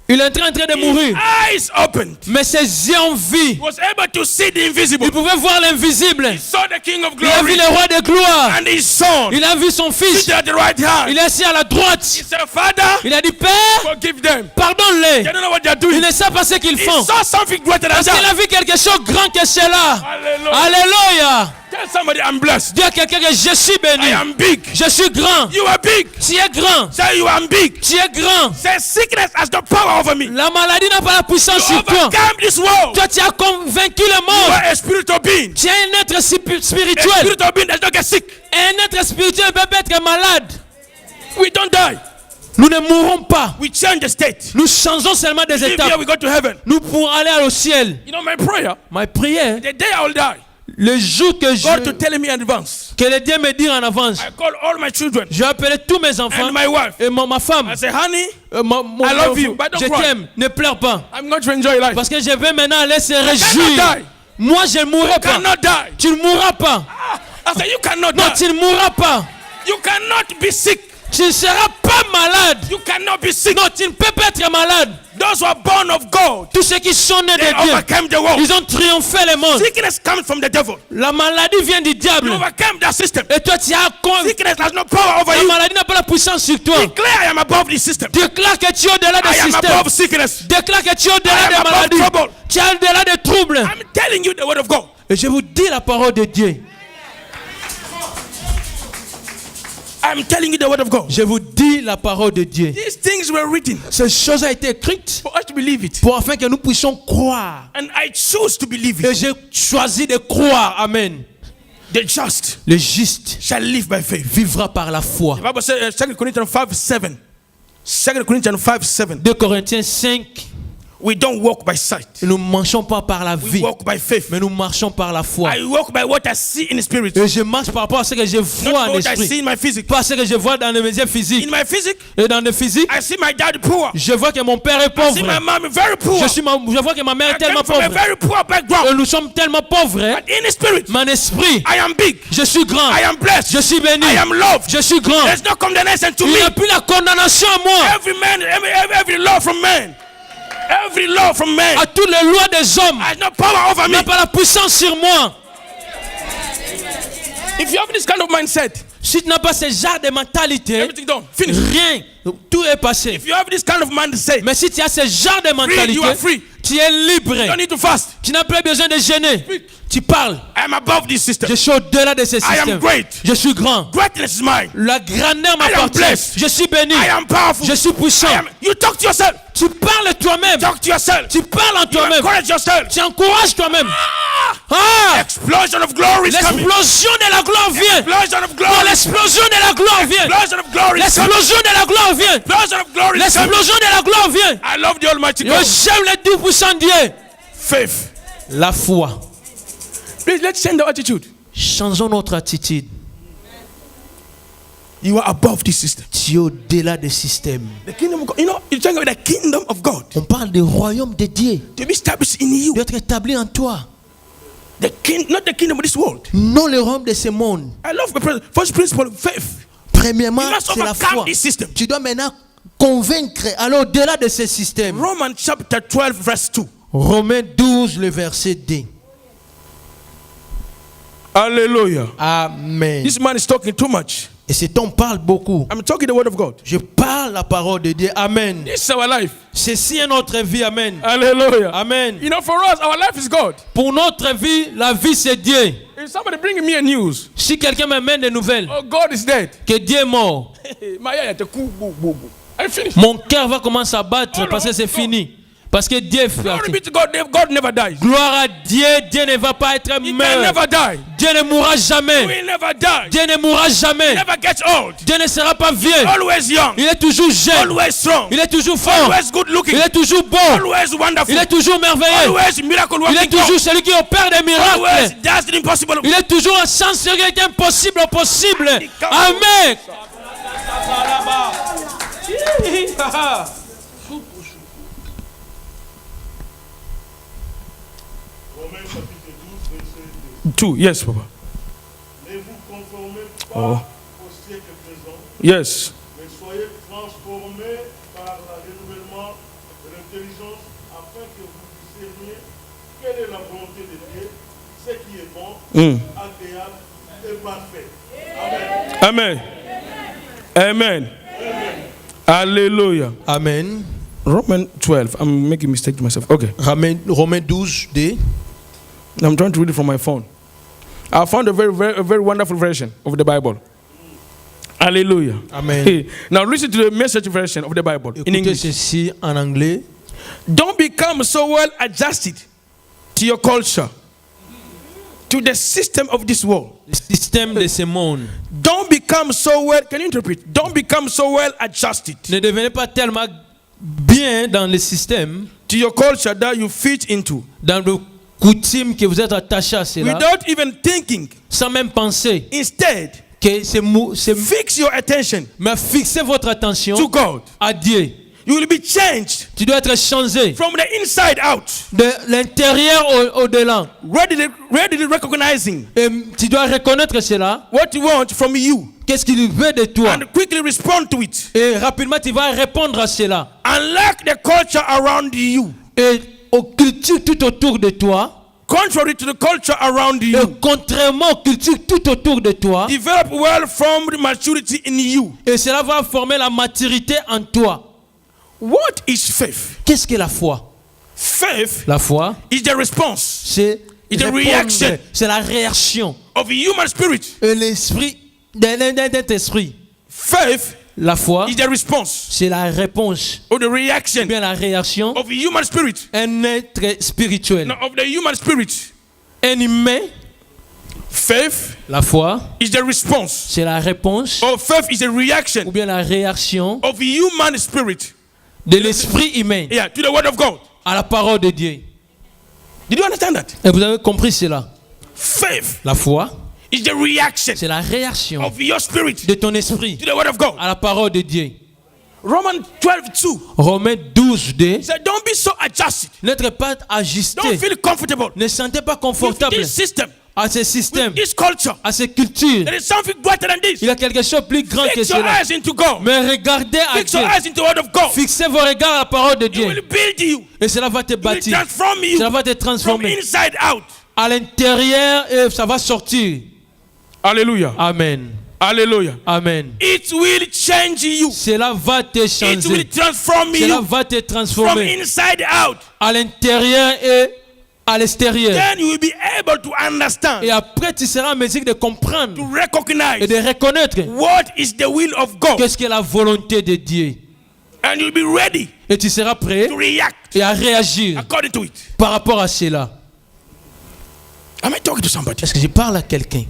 Il est en train de
His
mourir.
eyes opened.
Mais ses yeux ont vu.
He was able to see the invisible.
Il pouvait voir l'invisible.
He saw the King of
Il a vu
glory
le roi de gloire.
and his son
Il a vu son fils.
seated at the right hand.
Il est assis à la droite.
He said, Father,
Il a dit, Père,
forgive them.
pardonne-les.
They don't know what they're
Ils
doing.
ne savent pas ce qu'ils
He
font.
saw something greater than
Parce qu'il
that.
a vu quelque chose de grand que cela.
Hallelujah.
Alléluia.
Tell somebody I'm blessed.
Dis à quelqu'un que je suis béni.
I am big.
Je suis grand.
You are big.
Tu es grand.
Say you are big.
Tu es grand.
Say sickness has the power over me.
La maladie n'a pas la puissance
You
sur toi.
overcome this world.
Toi, tu as convaincu le
You
monde.
are a spiritual being.
Tu es un être
A
spirituel.
spiritual being does not get sick.
Un être spirituel peut pas être malade.
We don't die.
Nous ne mourrons pas.
We change the state.
Nous changeons seulement des
Live here,
étapes.
we go to heaven.
Nous pourrons aller au ciel.
You know my prayer.
Ma prière,
The day I will die,
le jour que
God to tell me in advance.
que le Dieu me dit en avance,
I call all my children
je vais appeler tous mes enfants
and my wife.
et ma femme.
I say, honey,
Mon
I love
enfant,
you, but don't
je
cry.
t'aime, ne pleure pas.
I'm going to enjoy life.
Parce que je vais maintenant aller se
cannot
réjouir.
die.
Moi, je ne mourrai pas.
Cannot die.
Tu ne mourras pas.
I say, you cannot
Non,
die.
tu ne mourras pas.
You cannot be sick.
Tu ne seras pas malade.
You cannot be sick.
Non, tu ne peux pas être malade.
Those who are born of God,
Tous ceux qui sont nés
they
de Dieu,
overcame the world.
ils ont triomphé le monde.
Sickness comes from the devil.
La maladie vient du diable.
You overcame that system.
Et toi, tu as con.
Sickness has no power over
La
you.
maladie n'a pas la puissance sur toi.
Declare I am above this system.
Déclare que tu es au-delà des
I am
systèmes.
above sickness.
Déclare que tu es
I
au-delà
am
des
above
maladies.
trouble.
Tu es au-delà des troubles.
I'm telling you the word of God.
Et je vous dis la parole de Dieu.
I'm telling you the word of God.
Je vous dis la parole de Dieu.
These things were written
Ces choses ont été écrites
for us to believe it.
pour afin que nous puissions croire.
And I choose to believe
Et
it.
j'ai choisi de croire. Amen.
The just
Le juste
shall live by faith.
vivra par la foi.
The Bible says 2 Corinthians 5:7. 2 Corinthians 5:7.
2 Corinthiens 5.
We don't walk by sight.
Nous ne marchons pas par la
We
vie,
walk by faith.
mais nous marchons par la foi.
I walk by what I see in the spirit.
Et je marche par rapport à ce que je
Not
vois en
what I see
esprit.
in my physique.
Pas ce que je vois dans les yeux physiques.
In my physique,
Et dans le physique,
I see my dad poor.
je vois que mon père est
I see my
pauvre.
mom very poor.
Je vois que ma mère
I
est tellement
come from a
pauvre.
very poor
Et
background.
nous sommes tellement pauvres. Hein.
But in the spirit,
Mon esprit,
I am big.
je suis grand.
I am blessed.
Je suis béni.
I am loved.
Je suis grand.
There's no condemnation to
Il n'y
me.
a plus la condamnation à moi.
Every man, every law from man. Every law from man
À toutes les lois des hommes.
has no power over me.
N'a pas la puissance sur moi.
If you have this kind of mindset,
Si tu n'as pas ce genre de mentalité,
everything done. Finish.
rien. Tout est passé.
If you have this kind of mindset,
Mais si tu as ce genre de
you
mentalité,
are free.
tu es
you don't
libre.
need to fast.
Tu n'as plus besoin de gêner.
Speak.
Tu parles.
I am above this system.
Je suis au-delà de ce
I am
système.
great.
Je suis grand.
Greatness is mine.
La grandeur
I am
m'appartient.
blessed.
Je suis béni.
I am powerful.
Je suis puissant.
You talk to yourself.
Tu parles toi-même.
Talk to yourself.
Tu parles en
You
toi-même.
encourage yourself.
Tu encourages toi-même.
Ah!
Ah!
Explosion of glory is coming.
L'explosion de la gloire vient.
Explosion of
Oh,
glory.
l'explosion de la gloire vient.
Explosion of glory is coming.
L'explosion de la gloire vient.
Explosion of glory is coming.
L'explosion de la gloire vient.
I love the Almighty
Yo,
God.
j'aime le Dieu puissant Dieu.
Faith.
La foi.
Please, let's change the attitude.
Changeons notre attitude.
You are above this system.
Tu es au-delà des systèmes.
The kingdom of God. You know, you're talking about the kingdom of God
On parle du royaume de Dieu.
to be established in you.
D'être établi en toi.
The king, not the kingdom of this world.
Non le royaume de ce monde.
I love the first principle of faith.
Premièrement,
You must
c'est la
overcome
foi.
this system.
Tu dois maintenant convaincre, aller au-delà de ce système.
Romans chapter 12, verse 2.
Romains 12, le verset 2.
Hallelujah.
Amen.
This man is talking too much.
Et cet homme parle beaucoup.
I'm talking the word of God.
Je parle la parole de Dieu. Amen.
This is our life.
Ceci est notre vie. Amen.
Hallelujah.
Amen.
You know, for us, our life is God.
Pour notre vie, la vie c'est Dieu.
If somebody bringing me a news,
Si quelqu'un m'amène des nouvelles
oh, God is dead.
que Dieu est mort,
I finished.
mon cœur va commencer à battre parce que c'est fini. Parce que Dieu fait.
Glory be to God. God never dies.
Gloire à Dieu. Dieu ne va pas être
He can
mort.
never die.
Dieu ne mourra
He
jamais.
will never die.
Dieu ne mourra jamais.
Never gets old.
Dieu ne sera pas vieux.
Always young.
Il est toujours jeune.
Always strong.
Il est toujours fort.
Always good looking.
Il est toujours beau.
Always wonderful.
Il est toujours merveilleux.
Always miracle
Il est
working
toujours
God.
celui qui opère des
Always
miracles.
does the impossible.
Il est toujours un sens sur quelque impossible au possible. Amen.
Romains chapitre 12, verset 2.
2. Yes, Papa.
Ne vous conformez pas
Oh.
au siècle présent,
Yes.
mais soyez transformés par le renouvellement de l'intelligence afin que vous discerniez quelle est la volonté de Dieu, ce qui est bon, agréable et parfait. Amen.
Amen. Amen. Hallelujah.
Amen.
Romans 12. I'm making a mistake to myself. Okay.
Romains 12, 2.
I'm trying to read it from my phone. I found a very wonderful version of the Bible. Hallelujah.
Amen.
Hey, now listen to the message version of the Bible in
Écoutez
English.
ceci en anglais.
Don't become so well adjusted to your culture, to the system of this world.
Le système de ce monde.
Don't become so well. Can you interpret? Don't become so well adjusted
Ne devenez pas tellement bien dans le système,
to your culture that you fit into,
dans le coutume que vous êtes attaché à cela,
without even thinking.
sans même penser
Instead,
que c'est
fix your attention
mais fixez votre attention
to God.
à Dieu.
You will be changed
Tu dois être changé
from the inside out.
de l'intérieur au-delà.
Readily recognizing
Et tu dois reconnaître cela.
what you want from you
Qu'est-ce qu'il veut de toi?
and quickly respond to it.
Et rapidement, tu vas répondre à cela.
Unlike the culture around you,
Et aux cultures tout autour de toi,
contrary to the culture around
et
you,
contrairement aux cultures tout autour de toi,
develop well-formed maturity in you.
et cela va former la maturité en toi.
What is faith?
Qu'est-ce que la foi?
Faith
La foi,
is the response
c'est
It's a
répondre,
reaction.
c'est la réaction.
of human spirit.
Et l'esprit d'un esprit.
Faith
La foi,
is the response
c'est la réponse.
of the
Ou
reaction
bien la réaction.
of human spirit.
Un être spirituel.
Now, of the human spirit.
Un humain,
Faith
la foi,
is the response.
c'est la réponse.
Or faith is a
Ou
reaction
bien la réaction
of human spirit.
de l'esprit humain
Yeah, to the word of God.
à la parole de Dieu.
Did you understand that?
Et vous avez compris cela?
Faith
La foi,
is the reaction
c'est la réaction
of your spirit
de ton esprit
to the word of God.
à la parole de Dieu.
Romans 12:2
Romains 12, 2.
said, "Don't be so adjusted.
N'être pas ajusté.
Don't feel comfortable
Ne sentez pas
with
confortable
this system,
à ce système,
with this culture.
à ces cultures.
There is something greater than this.
Il y a quelque chose de plus grand que
Fix your
cela.
eyes into God.
Mais regardez à
Fix
Dieu.
your eyes into the word of God.
Fixez vos regards à la parole de
It
Dieu.
will build you.
Et cela va te
It will
bâtir.
transform you
Cela va te
from
transformer.
inside out.
À l'intérieur, et ça va sortir.
Hallelujah.
Amen.
Hallelujah.
Amen.
It will change you.
Cela va te
It will
changer.
transform
Cela
you
va te
from
transformer.
inside out.
À l'intérieur et à l'extérieur.
Then you will be able to understand,
Et après, tu seras en mesure de comprendre
to
et
recognize
de reconnaître
what is the will of God.
qu'est-ce que la volonté de Dieu.
And you'll be ready
Et tu seras prêt
to react
et à réagir
according to it.
par rapport à cela.
Am I talking to somebody?
Est-ce que je parle à quelqu'un?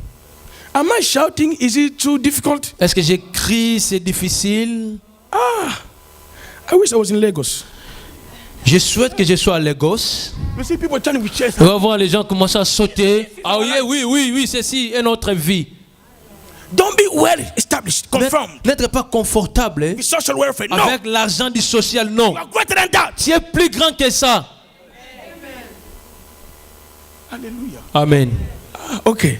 Am I shouting? Is it too difficult?
Est-ce que j'écris, c'est difficile?
I wish I was in Lagos.
Je souhaite que je sois à Lagos.
You see people turning with chairs.
On va voir les gens commencer à sauter. Ah oui, ceci est notre vie.
Don't be well established, confirmed.
N'être pas confortable
With social welfare. No.
avec l'argent du social, non.
You are greater than that.
Tu es plus grand que ça.
Hallelujah.
Amen.
Okay.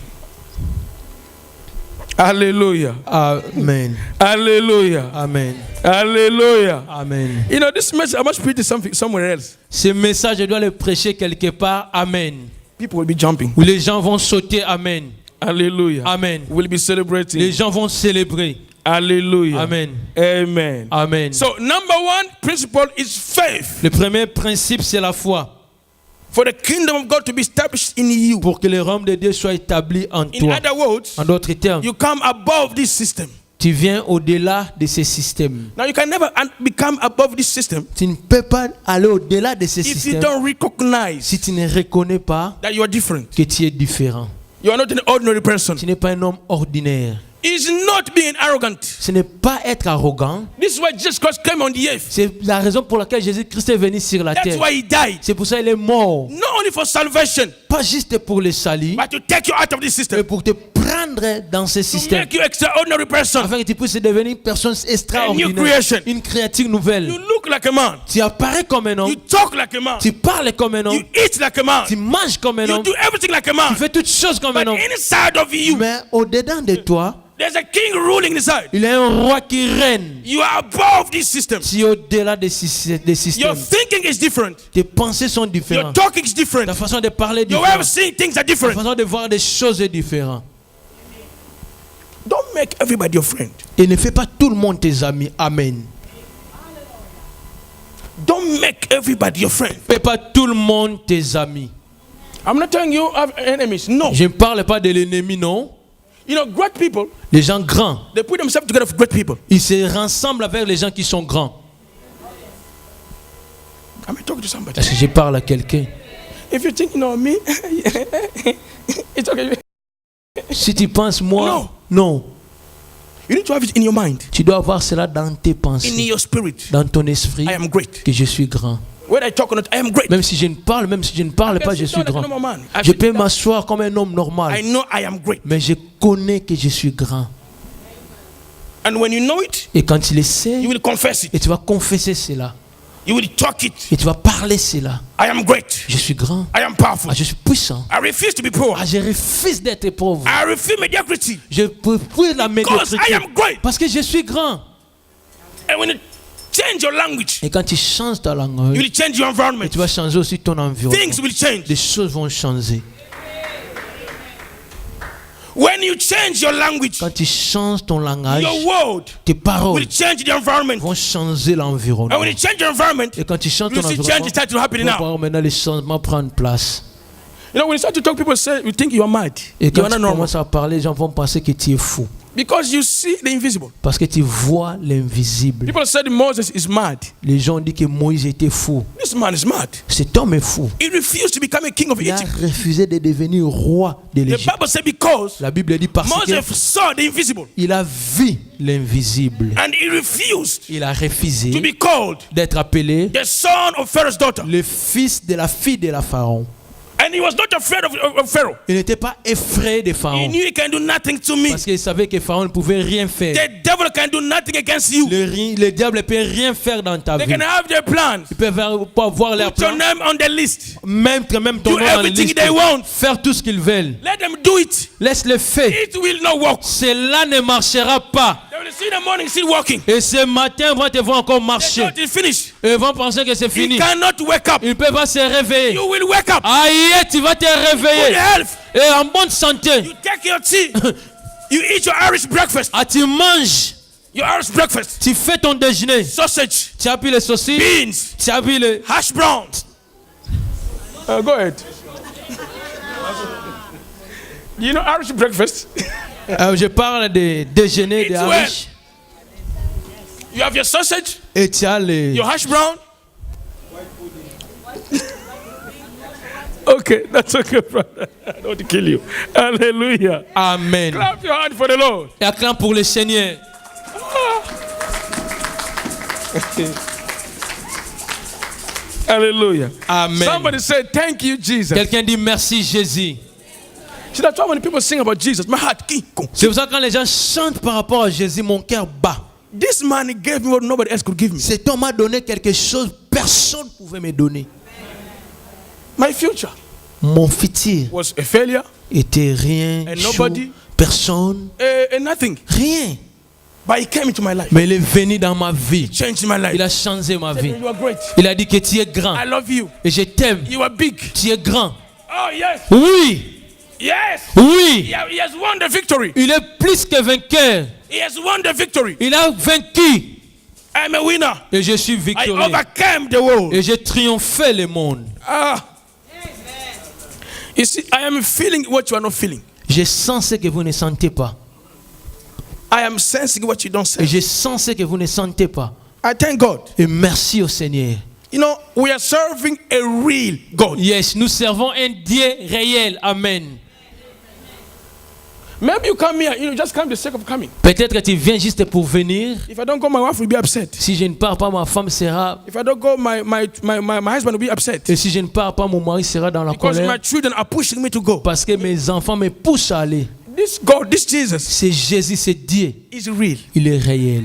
Hallelujah.
Amen.
Hallelujah.
Amen.
Hallelujah.
Amen.
You know, this message, I must preach something somewhere else.
Ce message, je dois le prêcher quelque part. Amen.
People will be jumping.
Où les gens vont sauter. Amen.
Hallelujah.
Amen.
We'll be celebrating.
Les gens vont célébrer.
Hallelujah.
Amen.
Amen.
Amen.
So, number one principle is faith.
Le premier principe, c'est la foi.
For the kingdom of God to be established in you.
Pour que le royaume de Dieu soit établi en
In
toi.
other words,
En d'autres termes,
you come above this system.
tu viens au-delà de ce système.
Now, you can never become above this system
Tu ne peux pas aller au-delà de ce
if you
système
don't recognize
si tu ne reconnais pas
that you are different.
que tu es différent.
You are not an ordinary person.
Tu n'es pas un homme ordinaire.
It's not being arrogant.
Ce n'est pas être arrogant.
This is why Jesus Christ came on the earth.
C'est la raison pour laquelle Jésus-Christ est venu sur la
That's
terre.
why he died.
C'est pour ça qu'il est mort.
Not only for salvation,
Pas juste pour le salut,
but to take you out of this
mais
system.
pour te prendre dans ce
To
système.
make you extraordinary person.
Afin que tu puisses devenir une personne
A new
extraordinaire.
creation.
Une créature nouvelle.
You look like a man.
Tu apparais comme un homme.
You talk like a man.
Tu parles comme un homme.
You eat like a man.
Tu manges comme un
You
homme.
do everything like a
Tu
man.
fais toutes choses comme
But
un homme.
inside of you,
Mais au-dedans de toi,
there's a king ruling inside.
il y a un roi qui règne.
You are above this system.
Tu es au-delà des
Your
systèmes.
thinking is different.
Tes pensées sont
Your
différentes.
talking is different.
Ta façon de parler est
Your way of
différente.
seeing things are
Ta
different.
façon de voir des choses est différente.
Don't make everybody your friend.
Et ne fais pas tout le monde tes amis. Amen.
Don't make everybody your friend.
Fais pas tout le monde tes amis.
I'm not telling you have enemies. No.
Je ne parle pas de l'ennemi, non.
You know, great people,
Les gens grands,
they put themselves together for great people.
ils se rassemblent avec les gens qui sont grands.
Am I talking to somebody?
Est-ce que je parle à quelqu'un?
If you think, me, it's okay.
Si tu penses moi, non.
You need to have it in your mind,
Tu dois avoir cela dans tes
in
pensées,
your spirit.
dans ton esprit,
I am great.
que je suis grand.
Whether I talk or not, I am great.
Même si je ne parle pas, je suis
Like a
grand.
normal man. I
Je
sit
peux
down.
m'asseoir comme un homme normal,
I know I am great.
mais je connais que je suis grand.
And when you know it,
Et quand tu le sais,
you will confess it.
et tu vas confesser cela.
You will talk it.
Et tu vas parler cela.
I am great.
Je suis grand.
I am powerful.
Ah, je suis puissant.
I refuse to be poor.
Ah, je refuse d'être pauvre.
I refuse mediocrity.
Je refuse la
Because I
médiocrité.
am great.
Parce que je suis grand.
And when you change your language,
Et quand tu changes ta
you
langue,
will change your
et
environment.
tu vas changer aussi ton environnement.
Things will change.
Les choses vont changer.
When you change your language,
Quand tu changes ton langage,
your word
tes paroles
will change the environment.
vont changer l'environnement.
And when you change your environment,
Et quand tu changes
you
ton
see change
environnement,
start to happen
tu vas
now.
voir maintenant les changements prendre place.
You know, when you start to talk, people say you think you are mad.
Et
You
quand
are
tu
not normal.
commences à parler, les gens vont penser que tu es fou.
Because you see the invisible.
Parce que tu vois l'invisible.
People said Moses is mad.
Les gens disent que Moïse était fou.
This man is mad.
Cet homme est fou.
He refused to become a king of
Il a
Egypt.
refusé de devenir roi de
The
l'Égypte.
Bible said because
La Bible dit parce
Moses
que
saw the invisible
il a vu l'invisible.
and he refused
Il a
to
refusé
be called
d'être appelé
the son of Pharaoh's daughter.
le fils de la fille de la Pharaon.
And he was not afraid of Pharaoh.
Il n'était pas effrayé de
He
Pharaon.
knew he can do nothing to me.
Parce qu'il savait que Pharaon ne pouvait rien faire.
The devil can do nothing against you.
Le diable ne peut rien faire dans ta
They
vie.
can have their plans.
Ils peuvent pas voir leurs
Put your
plans.
name on the list.
Même ton
Do
nom dans la
everything
liste.
they want.
Faire tout ce qu'ils veulent.
Let them do it.
Laisse-le faire.
It will not work.
Cela ne marchera pas.
They will see in the morning still working.
Et ce matin, ils vont te voir encore
They
marcher.
thought it's finished.
Et ils vont penser que c'est
You
fini.
cannot wake up.
Ils ne peuvent pas se réveiller.
You will wake up.
Aïe, tu vas te
Good
réveiller.
health.
Et en bonne santé.
You take your tea. You eat your Irish breakfast.
Ah, tu manges.
Your Irish breakfast.
Tu fais ton déjeuner.
Sausage.
Tu as pris les saucisses.
Beans.
Tu as pris les...
Hash browns. Go ahead. You know Irish breakfast?
Je parle de déjeuner de
It's
Irish.
You have your sausage,
Et tu as les...
your hash brown. Okay, that's okay, brother. I don't want to kill you. Hallelujah.
Amen.
Clap your hand for the Lord.
Et acclame pour le Seigneur.
Hallelujah.
Amen.
Somebody say, thank you, Jesus.
Quelqu'un dit merci Jésus.
See, that's why when people sing about Jesus, my heart,
C'est pour ça que quand les gens chantent par rapport à Jésus, mon cœur bat.
this man he gave me what nobody else could give me.
Cet homme m'a donné quelque chose que personne ne pouvait me donner.
My future
Mon futur
was a failure,
était rien,
And
chaud,
nobody-
personne,
nothing.
rien.
But he came into my life,
Mais il est venu dans ma vie.
changed my
Il
life.
a changé ma vie.
You are great.
Il a dit que tu es grand.
I love you.
Et je t'aime.
You are big.
Tu es grand.
Oh, yes.
Oui,
Yes.
oui.
He has won the victory.
Il est plus que vainqueur.
He has won the victory.
Il a vaincu.
I'm a winner.
Et je suis
I
victorieux.
overcame the world.
Et j'ai triomphé le monde.
Ah. You see, I am feeling what you are not feeling.
Je sens ce que vous ne sentez pas.
I am sensing what you don't
Et
sense.
je sens ce que vous ne sentez pas.
I thank God.
Et merci au Seigneur.
You know, we are serving a real God.
Yes, nous servons un Dieu réel. Amen.
Maybe you come here, you just come the sake of coming.
Peut-être que tu viens juste pour venir.
If I don't go, my wife will be upset.
Si je ne pars pas, ma femme sera...
If I don't go, my husband will be upset.
Et si je ne pars pas, mon mari sera dans la
Because my
colère.
children are pushing me to go.
Parce que mes enfants me poussent à aller.
This God, this Jesus
C'est Jésus, c'est Dieu.
is real.
Il est réel.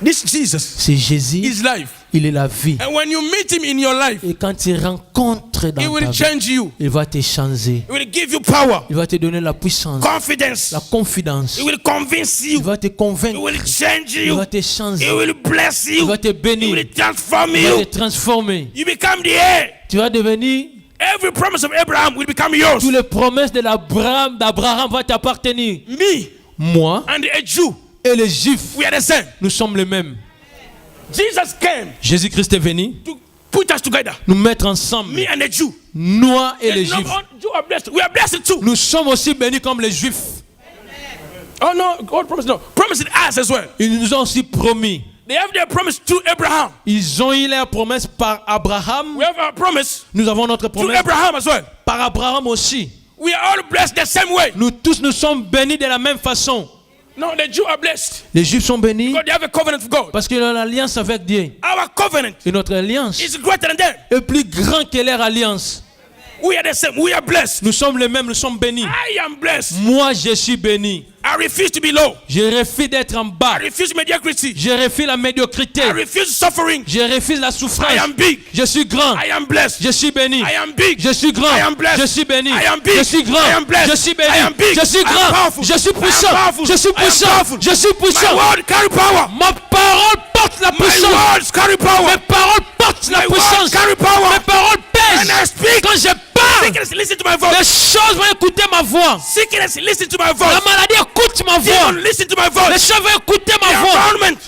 This Jesus
C'est Jésus.
is life.
Il est la vie.
And when you meet him in your life,
Et quand tu rencontres
he
dans ta
will
vie,
change you.
il va te changer.
He will give you power,
Il va te donner la puissance,
confidence.
la confidence.
He will convince
Il
you.
va te
He
convaincre.
will change
Il
you.
va te changer.
He will bless
Il
you.
va te
He
bénir.
will transform
Il va
you.
te transformer.
You become the heir.
Tu vas devenir...
Every promise of Abraham will become yours.
Toutes les promesses d'Abraham vont t'appartenir.
Me
Moi
and a Jew,
et les Juifs,
we are the same.
nous sommes les mêmes.
Jesus came
Jésus-Christ est venu
to put us together.
nous mettre ensemble.
Me and a Jew.
Nous et les
And
Juifs.
not all Jews are blessed. We are blessed too.
Nous sommes aussi bénis comme les Juifs.
Oh no, God promised no. Promised us as well.
Ils nous ont aussi promis.
They have their promise through Abraham.
Ils ont eu leur promesse par Abraham.
We have our promise
Nous avons notre
through
promesse
Abraham as well.
par Abraham aussi.
We are all blessed the same way.
Nous tous, nous sommes bénis de la même façon.
No, the Jews are blessed
Les Juifs sont bénis
because they have a covenant with God.
parce qu'ils ont l'alliance avec Dieu.
Our covenant
Et notre alliance
is greater than them.
est plus grande que leur alliance.
We are the same. We are blessed.
Nous sommes les mêmes, nous sommes bénis.
I am blessed.
Moi, je suis béni.
I refuse to be low.
Je refuse d'être en bas.
I refuse mediocrity.
Je refuse la médiocrité.
I refuse suffering.
Je refuse la souffrance.
I am big.
Je suis grand.
I am blessed.
Je suis béni.
I am big.
Je suis grand.
I am blessed.
Je suis béni.
I am big.
Je suis grand.
I am blessed.
Je suis béni.
I am big.
Je suis
I am
grand.
powerful.
Je suis
I am
puissant.
powerful.
Je suis
I am
puissant.
powerful.
Je suis
My
puissant.
word carry power.
Ma parole porte la
My
puissance.
words carry power.
Mes paroles portent la
My words
puissance.
carry power.
Mes paroles pèsent.
When I speak,
Quand je parle,
sickness listen to my
les
voice.
choses vont écouter ma voix.
Sickness listen to my
La
voice.
maladie écoute ma voix.
Demon listen to my
Les
voice.
choses vont écouter
The
ma voix.
environment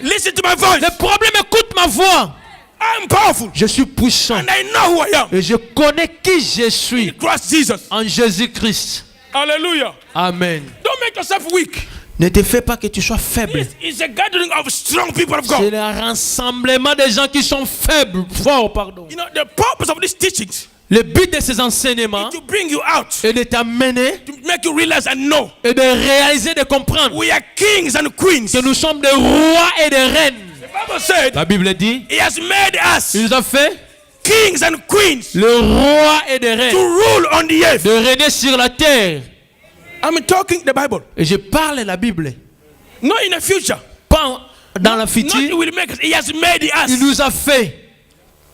listen to my voice.
Les problèmes écoutent ma voix.
I'm powerful.
Je suis puissant.
And I know who I am.
Et je connais qui je suis
Christ Jesus.
en Jésus-Christ.
Hallelujah.
Amen.
Don't make yourself weak.
Ne te fais pas que tu sois faible.
It's a gathering of strong people of
C'est
God.
le rassemblement des gens qui sont faibles, forts, pardon.
You know, the purpose of these teachings
Le but de ces enseignements
is to bring you out,
est de t'amener
to make you realize and know
et de réaliser, de comprendre
we are kings and queens.
que nous sommes des rois et des reines.
The Bible said
La Bible dit,
He has made us
il nous a fait
kings and queens
le roi et des
to
reines,
rule on the earth.
de régner sur la terre.
I'm talking the Bible.
Et je parle la Bible.
Not in the future.
Pas dans la
Not He
future.
will make us. He has made
Il
us
nous a fait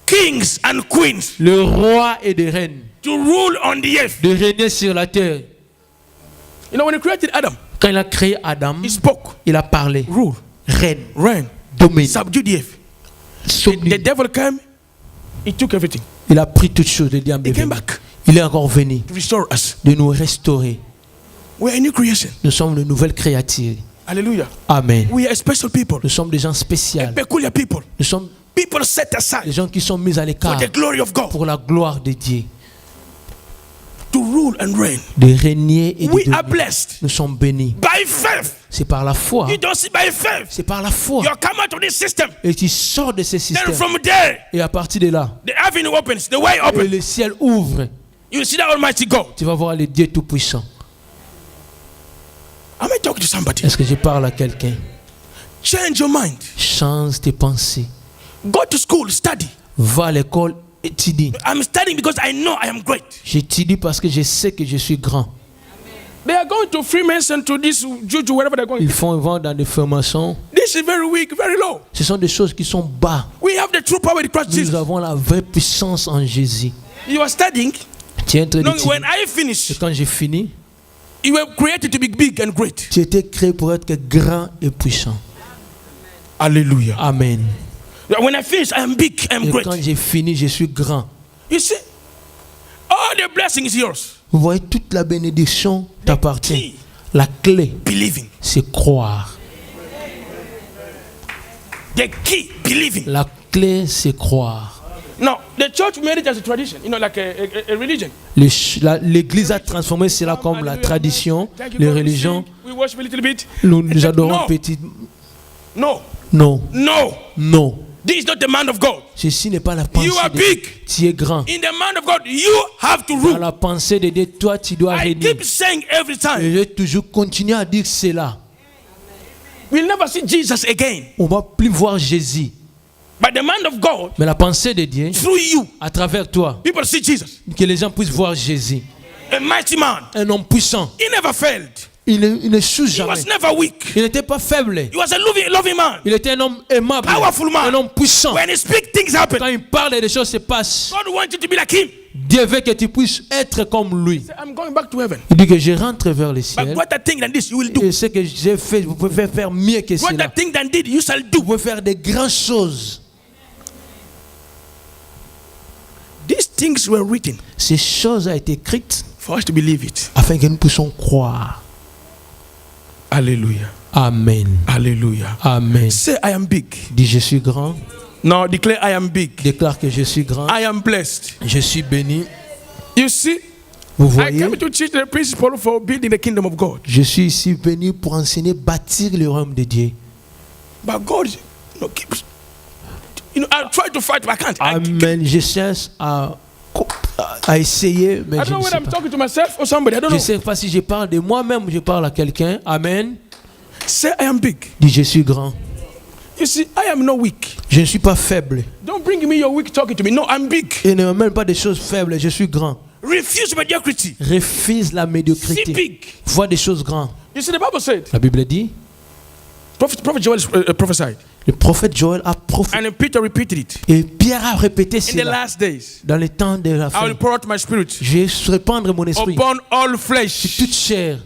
kings and queens
le roi et des reines,
to rule on the earth.
de régner sur la terre.
You know, when He created Adam,
Quand il a créé Adam,
He spoke,
il a parlé.
rule,
Reine,
reign,
domine,
subdue the earth. The
soumis.
devil came, he took everything.
Il a pris toutes choses. Le diable est
He came
venu.
back
Il est encore venu
to restore us.
de nous restaurer.
We are a new creation.
Nous sommes de nouvelles créatures.
Hallelujah.
Amen.
We are special people,
Nous sommes des gens spéciaux.
peculiar people,
Nous sommes
people set
des
aside
gens qui sont mis à
for
l'écart
the glory of God
pour la gloire de Dieu,
to rule and reign.
de régner et de
We are
dominer.
blessed
Nous sommes bénis.
by faith.
C'est par la foi.
You don't see by faith.
C'est par la foi.
You come out of this system.
Et tu sors de ce
Then
système.
from there,
Et à partir de là,
the avenue opens, the way
et
opens.
le ciel ouvre.
You see that Almighty God.
Tu vas voir le Dieu Tout-Puissant.
Am I talking to somebody?
Est-ce que je parle à quelqu'un?
Change your mind.
Change tes pensées.
Go to school, study.
Va à l'école, étudie.
I'm studying because I know I am great.
J'étudie parce que je sais que je suis grand.
They are going to Freemason, to this juju, wherever they're going.
Ils vont dans des formations.
This is very weak, very low.
Ce sont des choses qui sont bas.
We have the true power in Christ
Nous
Jesus.
avons la vraie puissance en Jésus.
You are studying.
Tu es en train
No,
d'étudier.
when I
Et
finish,
quand j'ai fini,
you were created to be big and great.
tu étais créé pour être grand et puissant.
Hallelujah.
Amen.
When I finish, I am big, I am
Et
great.
quand j'ai fini, je suis grand.
You see, all the blessing is yours.
Vous voyez, toute la bénédiction t'appartient.
key.
La clé,
Believing.
c'est croire.
The key, believing.
La clé, c'est croire.
Now, the church made it as a tradition, you know, like a religion.
L'Église a transformé cela comme la tradition,
Thank you,
les
God.
religions.
We worship a little bit.
Nous adorons
No.
petit.
No,
Non,
no.
non.
This is not the man of God.
Ceci n'est pas la pensée
You are
de Dieu.
big.
Tu es grand.
In the man of God, you have to
Dans
rule.
la pensée de Dieu, toi, tu dois
I
régner.
keep saying every
Et
time,
je vais toujours continuer à dire cela.
we'll never see Jesus again.
On ne va plus voir Jésus.
But the man of God,
Mais la pensée de Dieu,
through you,
à travers toi,
people see Jesus.
que les gens puissent voir Jésus.
A mighty man.
Un homme puissant.
He never failed.
Il ne souche
He
jamais.
was never weak.
Il n'était pas faible.
He was a loving man.
Il était un homme aimable.
Powerful man.
Un homme puissant.
When he speaks, things happen.
Quand il parle, des choses se passent.
God wants you to be like him.
Dieu veut que tu puisses être comme lui.
I'm going back to heaven.
Il dit que je rentre vers le
But
ciel.
greater thing than this you will do.
Et ce que j'ai fait, vous pouvez faire mieux que
Greater
cela.
thing than did you shall
Vous
do.
pouvez faire des grandes choses.
These things were written
Ces choses ont été écrites
for us to believe it.
afin que nous puissions croire.
Hallelujah.
Amen.
Hallelujah.
Amen.
Say I am big.
Dis je suis grand.
Now declare I am big.
Déclare que je suis grand.
I am blessed.
Je suis béni.
You see,
Vous
I
voyez,
came to teach the principle for building the kingdom of God.
je suis ici venu pour enseigner, bâtir le royaume de Dieu.
But God, keeps. I try to fight, but I can't.
Amen. Je cherche à essayer, mais
I
je
don't know
ne
whether
sais
I'm
pas.
talking to myself or somebody. I don't
Je ne
know.
sais pas si je parle de moi-même ou je parle à quelqu'un. Amen.
Say I am big.
Dis je suis grand.
You You see, I am not weak.
Je ne suis pas faible.
Don't bring me your weak talking to me. No, I'm big.
Et ne m'amène pas des choses faibles, je suis grand.
Refuse mediocrity.
Refuse la
See
médiocrité.
big.
Vois des choses grandes.
You see, the Bible said,
La Bible dit,
Prophet Joel prophesied,
le prophète Joël a prophétisé.
and Peter repeated it.
Et Pierre a répété
In the
cela.
last days,
Dans les temps de la
I
fin,
will pour out my spirit
je vais répandre mon esprit
upon all
sur
flesh,
toute chair.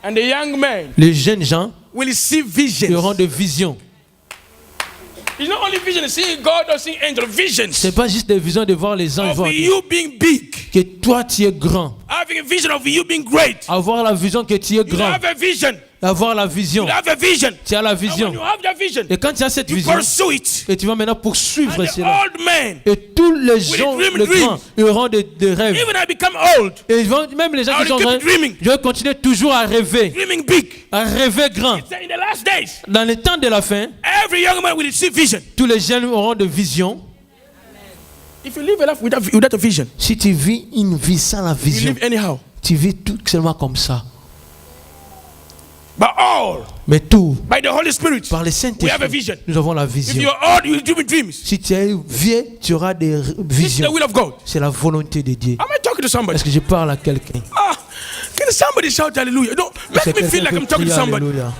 and the young men
Les jeunes gens
will see
auront
visions.
de visions.
It's not only vision, seeing God or seeing angels, visions
Ce n'est pas juste des visions de voir les anges,
of
voir Dieu.
you being big,
Que toi tu es grand.
having a vision of you being great.
Avoir la vision que tu es
You
grand.
have a vision.
Avoir la vision.
You have a vision.
Tu as la
And when
vision.
you have that vision,
Et quand tu as cette
you
vision,
pursue it.
et tu vas maintenant poursuivre
And the
cela.
old men,
Et tous les gens,
dream
les
dreams.
grands, ils auront des rêves.
even I become old,
Et ils vont, même les gens
I
qui
will
sont
keep
grands,
dreaming.
je vais continuer toujours à rêver.
dreaming big.
À rêver grand.
So in the last days,
Dans les temps de la fin,
every young man will see vision.
tous les jeunes auront de vision.
If you live a life without a vision,
Si tu vis une vie sans la
you
vision,
live anyhow.
tu vis tout seulement comme ça.
But all
Mais tout,
by the Holy Spirit,
par le
we have a
Saint-Esprit,
vision.
nous avons la
If
vision.
you're old, you will dream dreams.
Si tu es vieux, tu auras des
This is the
visions.
will of God.
C'est la volonté de Dieu.
Am I talking to somebody?
Est-ce que je parle à quelqu'un?
Ah, can somebody shout hallelujah? Don't
Est-ce
make
que
me feel
quelqu'un
like
peut
I'm talking to
crier
somebody.
Alléluia?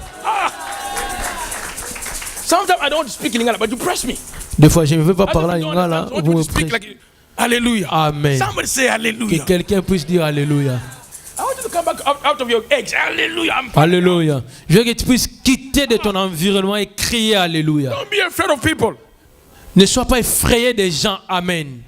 Sometimes I don't speak in Lingala, but you press me.
Des fois, je ne veux pas
As if
parler
you
à
don't
Lingala,
understand, I want
vous
you
me
to speak
prêchez.
like hallelujah.
Amen.
Somebody say
Que
hallelujah.
quelqu'un puisse dire Alléluia.
I want you to come back out of your eggs. Hallelujah.
Alléluia. Je veux que tu puisses quitter de ton environnement et crier Alléluia.
Don't be afraid of people.
Ne sois pas effrayé des gens. Amen.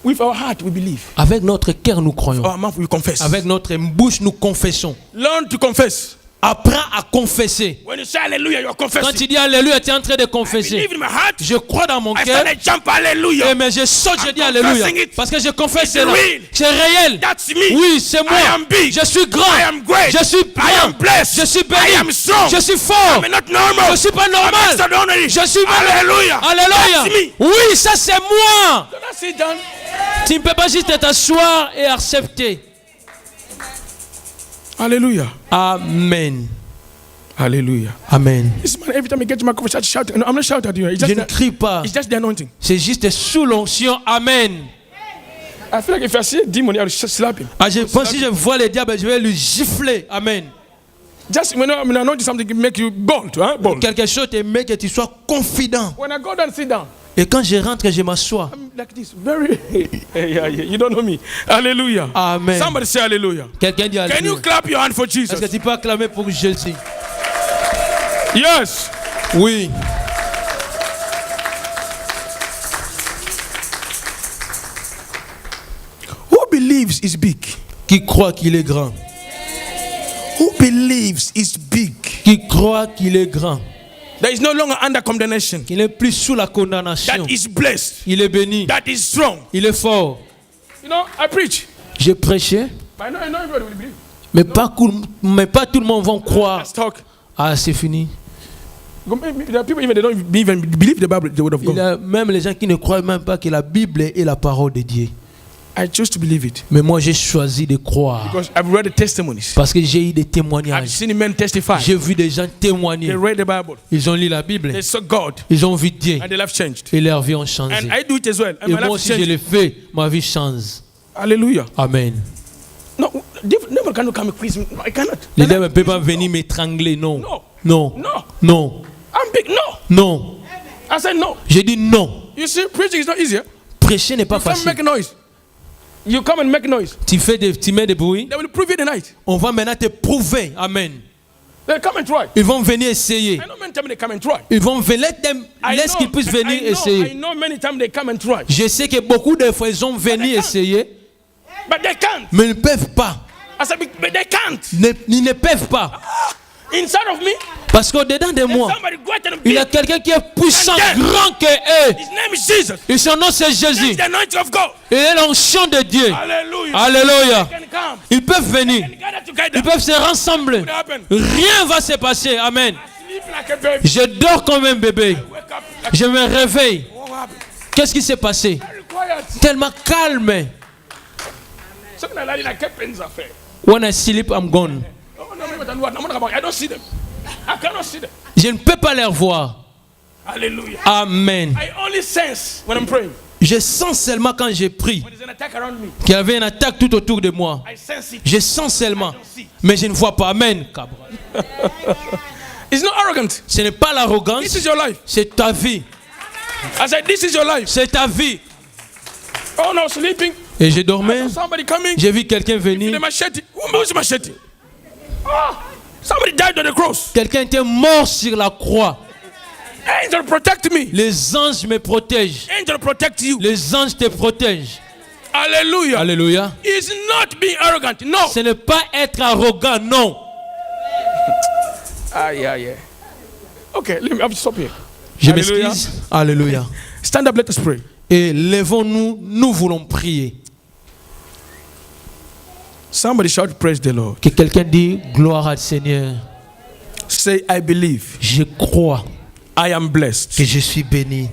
With our heart, we believe.
Avec notre cœur, nous croyons.
Our mouth, we confess.
Avec notre bouche, nous confessons.
Learn to confess.
Apprends à confesser.
When you say hallelujah, you're
Quand
confessing.
tu dis Alléluia, tu es en train de
I
confesser.
believe in my heart.
Je crois dans mon
I
cœur.
started jump hallelujah.
Et mais je saute, je
I'm
dis Alléluia.
confessing it.
Parce que je confesse
It's
cela.
real.
C'est réel.
That's me.
Oui, c'est moi.
I am big.
Je suis grand.
I am great.
Je suis
I am
grand.
blessed.
Je suis béni.
I am strong.
Je suis fort.
I'm not normal.
Je suis pas
I'm
normal.
extraordinary.
Je suis
Hallelujah.
Alléluia.
That's me.
Oui, ça c'est moi.
So that's it done.
Tu ne peux pas juste t'asseoir et accepter.
Hallelujah.
Amen.
Hallelujah.
Amen.
This man, every time I get to my coffee, I shout. No, I'm not shouting at you. It's
Je
just,
ne crie pas.
it's just the anointing.
C'est juste sous l'onction. Amen.
I feel like if I see a demon, I'll slap him.
Ah, je pense que si je vois le diable, je vais lui gifler. Amen.
Just when I'm anointing something, can make you bold, huh? Bold.
Quelque chose te met que tu sois confident.
When I go down, sit down.
Et quand je rentre, je m'assois.
I'm like this, very. Yeah. You don't know me. Hallelujah.
Amen.
Somebody say hallelujah.
Quelqu'un dit
Can you
Alléluia.
clap your hand for
Est-ce que
Jesus?
tu peux acclamer pour Jésus?
Yes.
Oui.
Who believes is big?
Qui croit qu'il est grand?
Who believes is big?
Qui croit qu'il est grand?
That is no longer under condemnation.
Qu'il n'est plus sous la condamnation.
That is blessed.
Il est béni.
That is strong.
Il est fort.
You know, I preach.
J'ai prêché,
But I know everybody will believe.
mais pas tout le monde va croire.
Let's talk.
Ah, c'est fini.
There are people even they don't even believe the Bible, the word of
Il y
God.
a même les gens qui ne croient même pas que la Bible est la parole de Dieu.
I choose to believe it
Mais moi, j'ai choisi de croire.
because I've read the testimonies.
Parce que j'ai eu des
I've
témoignages.
seen men testify.
J'ai vu des gens
They
témoigner.
read the Bible.
Ils ont lu la Bible.
They saw God,
Ils ont vu Dieu.
and their life changed.
Et leur vie ont changé.
And I do it as well. And
Et
my
moi
life
aussi, je
changed.
le fais. Ma vie change.
Hallelujah.
Amen.
No, nobody can come and quiz me. I cannot.
Les diables ne peuvent pas venir m'étrangler. Non.
No.
Non.
No.
Non.
I'm big. No.
Non.
I said no.
J'ai dit non.
You see, preaching is not easier.
Prêcher n'est pas
You come
facile.
make noise. You come and make noise.
Tu mets des bruits.
They will prove it tonight.
On va maintenant te prouver. Amen.
They'll come and try.
Ils vont venir essayer.
I know many times they come and try.
Ils vont venir. Laisse qu'ils puissent venir
I
essayer.
know many times they come and try.
Je sais que beaucoup de fois, ils ont venu essayer,
But they can't.
mais ils ne peuvent pas.
I said, but they can't.
Ils ne peuvent pas.
Inside of me,
Parce qu'au-dedans de
there's
moi,
somebody greater than
il y a
me.
quelqu'un qui est puissant, grand que eux.
His name is Jesus.
Et son nom, c'est
That's
Jésus.
the anointing of God.
Il est l'onction de Dieu.
Hallelujah.
Alléluia.
They can come.
Ils peuvent venir.
They can gather together.
Ils peuvent se rassembler.
What happen?
Rien va se passer. Amen.
Sleep like a baby.
Je dors comme un bébé.
Wake up like
Je me réveille.
what happened?
Qu'est-ce qui s'est passé?
Very quiet.
Tellement calme.
Something like a pen's affair.
When I sleep, I'm gone.
I don't see them. I cannot see them.
Je ne peux pas les voir.
Hallelujah.
Amen.
I only sense when I'm praying.
Je sens seulement quand j'ai prié
When there's an attack around me,
qu'il y avait une attaque tout autour de moi.
I sense it.
Je sens seulement, mais je ne vois pas. Amen.
It's not arrogant.
Ce n'est pas l'arrogance,
This is your life.
c'est ta vie.
I said, this is your life.
C'est ta vie.
Oh no, sleeping.
Et je dormais,
Somebody coming.
j'ai vu quelqu'un
The
venir.
machete. Who's machete? Ah, somebody died on the cross.
Quelqu'un était mort sur la croix.
Angel protect me.
Les anges me protègent.
Angel protect you.
Les anges te protègent.
Hallelujah.
Alléluia.
It's not being arrogant. No.
Ce n'est pas être arrogant, non.
Ah, yeah. Okay, let me have to stop here.
Je
Alléluia.
m'excuse. Alléluia.
Stand up, let us pray.
Et lèvons-nous, nous voulons prier.
Somebody shout, praise the Lord.
Que quelqu'un dise gloire au Seigneur.
Say, I believe.
Je crois
I am blessed.
que je suis béni.